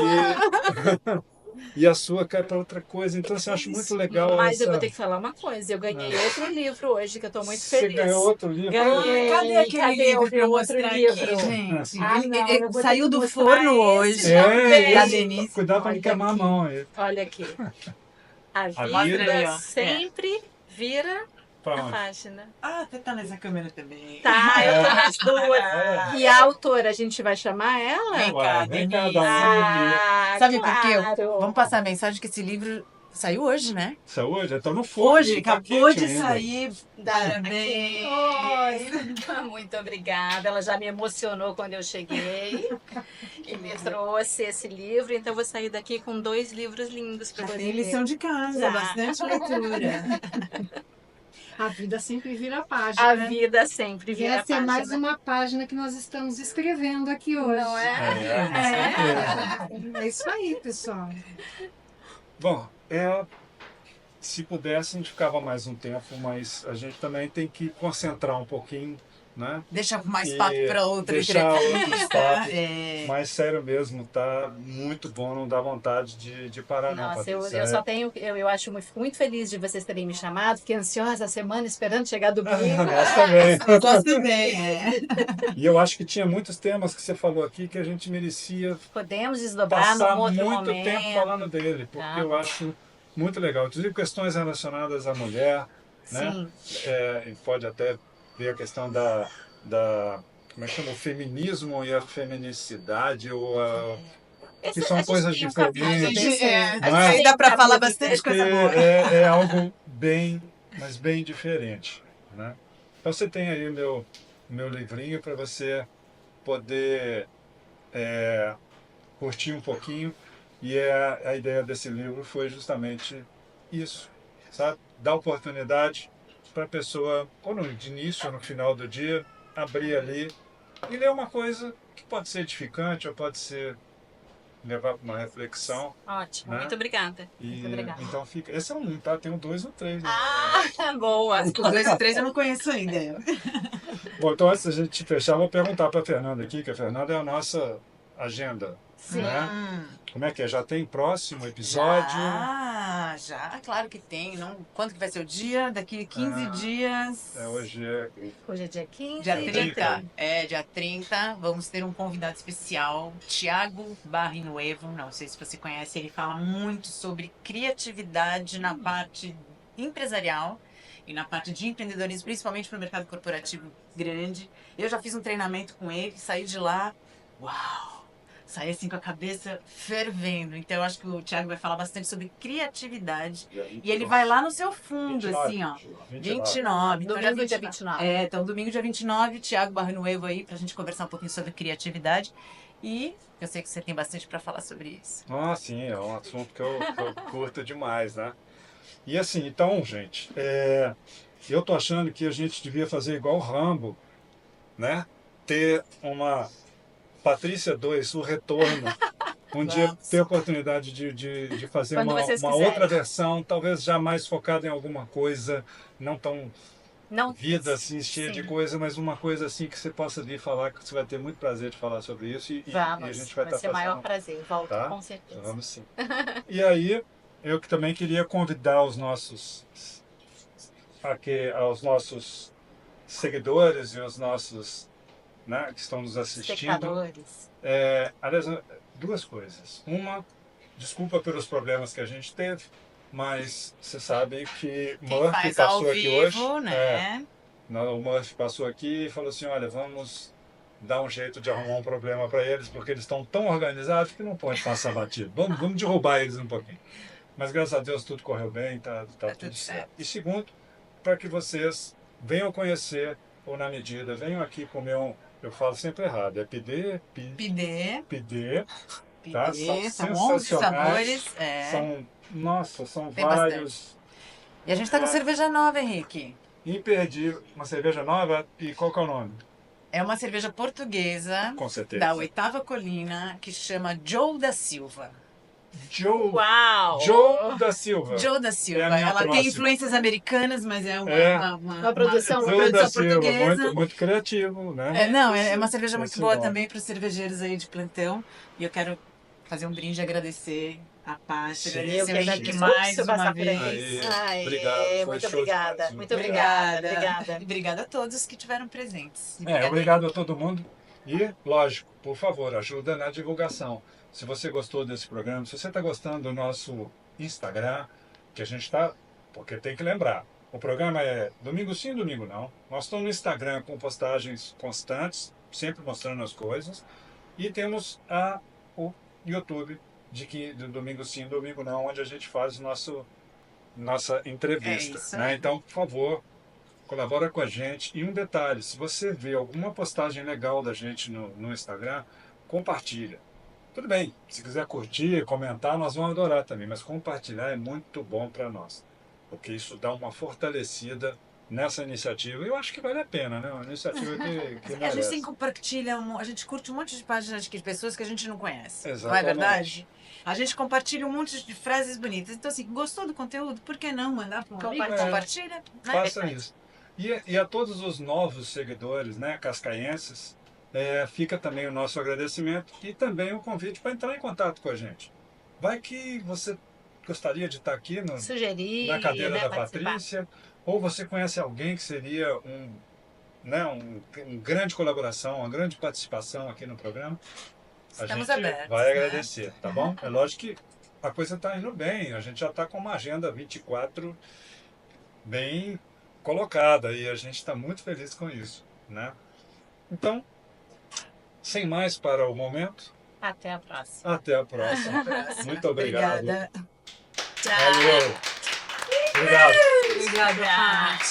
E a sua cai para outra coisa. Então, assim, eu acho muito legal Mas eu essa... vou ter que falar uma coisa, eu ganhei outro livro hoje, que eu estou muito Você feliz. ganhou outro livro? Ganhei. Cadê aquele Cadê livro o pra meu eu outro mostrar livro? aqui, gente? Ah, não, eu vou ter Saiu que do mostrar forno esse hoje. também. Da Denise. Cuidado para não Olha queimar a aqui. mão aí. Olha aqui. A vida, vida aí, ó. sempre vira Pra a onde? página. Ah, você tá nessa câmera também. Tá, eu tô nas duas. É. E a autora, a gente vai chamar ela? Vem Uai, cá, vem cá, Denise. dá um aqui. Ah, Sabe por quê? claro. Vamos passar a mensagem que esse livro saiu hoje, né? Saúde? Então no forno. Hoje, tá acabou quente de ainda. sair. Parabéns. Oi, muito obrigada. Ela já me emocionou quando eu cheguei e me trouxe esse livro. Então, eu vou sair daqui com 2 livros lindos para Já poder tem ler. lição de casa, Já. bastante leitura. A vida sempre vira A página. Né? vida sempre E vira essa é página. mais uma página que nós estamos escrevendo aqui hoje. Não é? É isso aí, pessoal. Bom, se pudesse, a gente ficava mais um tempo, mas a gente também tem que concentrar um pouquinho, né? Deixa mais E papo para outra deixar outros entrevista. papos. É. Mas sério mesmo, tá muito bom, não dá vontade de parar não, Nossa, eu Patrícia. só tenho. Eu acho fico muito feliz de vocês terem me chamado. Fiquei ansiosa a semana esperando chegar do bingo. Nós também. Nós também, E eu acho que tinha muitos temas que você falou aqui que a gente merecia Podemos desdobrar passar num outro muito momento. tempo falando dele, porque Tá. eu acho muito legal. Inclusive questões relacionadas à mulher, né? Sim. E pode até ver a questão da como é que chama? O feminismo e a feminicidade, ou que são a gente coisas tem um capítulo diferentes. desse- Não é? Aí dá para falar bastante Porque coisa boa. é algo mas bem diferente, né? Então você tem aí o meu livrinho para você poder curtir um pouquinho, e a ideia desse livro foi justamente isso, sabe? Dar oportunidade para a pessoa, ou no início ou no final do dia, abrir ali e ler uma coisa que pode ser edificante ou pode ser levar para uma reflexão. Ótimo, Né? muito obrigada. E, Muito obrigada. então fica. Esse é um, tá? Tem o 2 e o 3. Né? Ah, boa. Os 2 e 3 eu não conheço ainda. Bom, então antes da gente fechar, eu vou perguntar para a Fernanda aqui, que a Fernanda é a nossa agenda. Sim. Né? Como é que é? Já tem próximo episódio? Já, claro que tem. Não, quando que vai ser o dia? Daqui 15 dias. Hoje Hoje é dia 15. Dia Dia 30. Dia 30. Vamos ter um convidado especial, Thiago Barrinuevo. Não sei se você conhece, ele fala muito sobre criatividade na parte empresarial e na parte de empreendedorismo, principalmente para o mercado corporativo grande. Eu já fiz um treinamento com ele, saí de lá, uau! Saí assim com a cabeça fervendo. Então eu acho que o Thiago vai falar bastante sobre criatividade. E ele vai lá no seu fundo, 29, assim, ó. 29. 29. Então, Domingo, dia 29. então domingo, dia 29, Thiago Barrinuevo aí, pra gente conversar um pouquinho sobre criatividade. E eu sei que você tem bastante para falar sobre isso. Ah, sim, é um assunto que eu curto demais, né? E assim, então, gente, Eu tô achando que a gente devia fazer igual o Rambo, né? Ter uma Patrícia 2, o retorno. Um dia Vamos. ter a oportunidade de fazer Quando uma, vocês uma quiserem. outra versão, talvez já mais focada em alguma coisa, não tão Não, vida assim, cheia de sim. coisa, mas uma coisa assim que você possa vir falar, que você vai ter muito prazer de falar sobre isso e Vamos, a gente vai estar ser o maior fazendo. prazer. Volto, Tá? com certeza. Vamos sim. E aí, eu que também queria convidar os nossos seguidores e os nossos, né, que estão nos assistindo. Espectadores. Aliás, duas coisas. Uma, desculpa pelos problemas que a gente teve, mas você sabe que Quem Murphy faz ao passou aqui vivo, hoje. né? O Murphy passou aqui e falou assim, olha, vamos dar um jeito de arrumar um problema para eles, porque eles estão tão organizados que não pode passar batido. Vamos derrubar eles um pouquinho. Mas graças a Deus tudo correu bem, tá tudo certo. E segundo, para que vocês venham conhecer o Na Medida, venham aqui comer eu falo sempre errado, é pidê, Pidê, tá? são 11 sensacionais. sabores. São Tem vários. E a gente tá com cerveja nova, Henrique. Imperdível, uma cerveja nova, e qual que é o nome? É uma cerveja portuguesa Com certeza. da 8ª Colina que chama Joe da Silva. Uau! Joe da Silva. Joe da Silva. É a minha Ela próxima. tem influências americanas, mas é Uma produção Joe da produção Silva, portuguesa. muito criativo, né? É uma cerveja muito Esse boa nome. também para os cervejeiros aí de plantão. E eu quero fazer um brinde e agradecer a Paty, Sim. agradecer o Eu que Henrique agradeço mais passar uma por vez. aí. Aí, obrigado, foi Muito show de obrigada. bola. Muito obrigada. E obrigada a todos que tiveram presentes. Obrigado a todo mundo. E, lógico, por favor, ajuda na divulgação. Se você gostou desse programa, se você está gostando do nosso Instagram, que a gente está... Porque tem que lembrar, o programa é domingo sim, domingo não. Nós estamos no Instagram com postagens constantes, sempre mostrando as coisas. E temos o YouTube do domingo sim, domingo não, onde a gente faz nossa entrevista. isso Né? aí. Então, por favor, colabora com a gente. E um detalhe, se você vê alguma postagem legal da gente no Instagram, compartilha. Tudo bem, se quiser curtir, comentar, nós vamos adorar também, mas compartilhar é muito bom para nós, porque isso dá uma fortalecida nessa iniciativa. Eu acho que vale a pena, né? Uma iniciativa que A merece. gente tem compartilha, a gente curte um monte de páginas de pessoas que a gente não conhece. Não é Exatamente. verdade? A gente compartilha um monte de frases bonitas. Então, assim, gostou do conteúdo? Por que não mandar para um amigo? Compartilha. Compartilha. Né? Faça isso. E a todos os novos seguidores, né, cascaenses, fica também o nosso agradecimento e também o convite para entrar em contato com a gente. Vai que você gostaria de estar aqui Sugerir, na cadeira da participar. Patrícia, ou você conhece alguém que seria um grande colaboração, uma grande participação aqui no programa. A Estamos gente abertos, vai né? agradecer, tá bom? É lógico que a coisa está indo bem, a gente já está com uma agenda 24 bem colocada e a gente está muito feliz com isso, né? Então, sem mais para o momento, Até a próxima. até a próxima. Muito obrigado. Obrigada. Tchau. Valeu. Obrigado. Obrigada, Paty.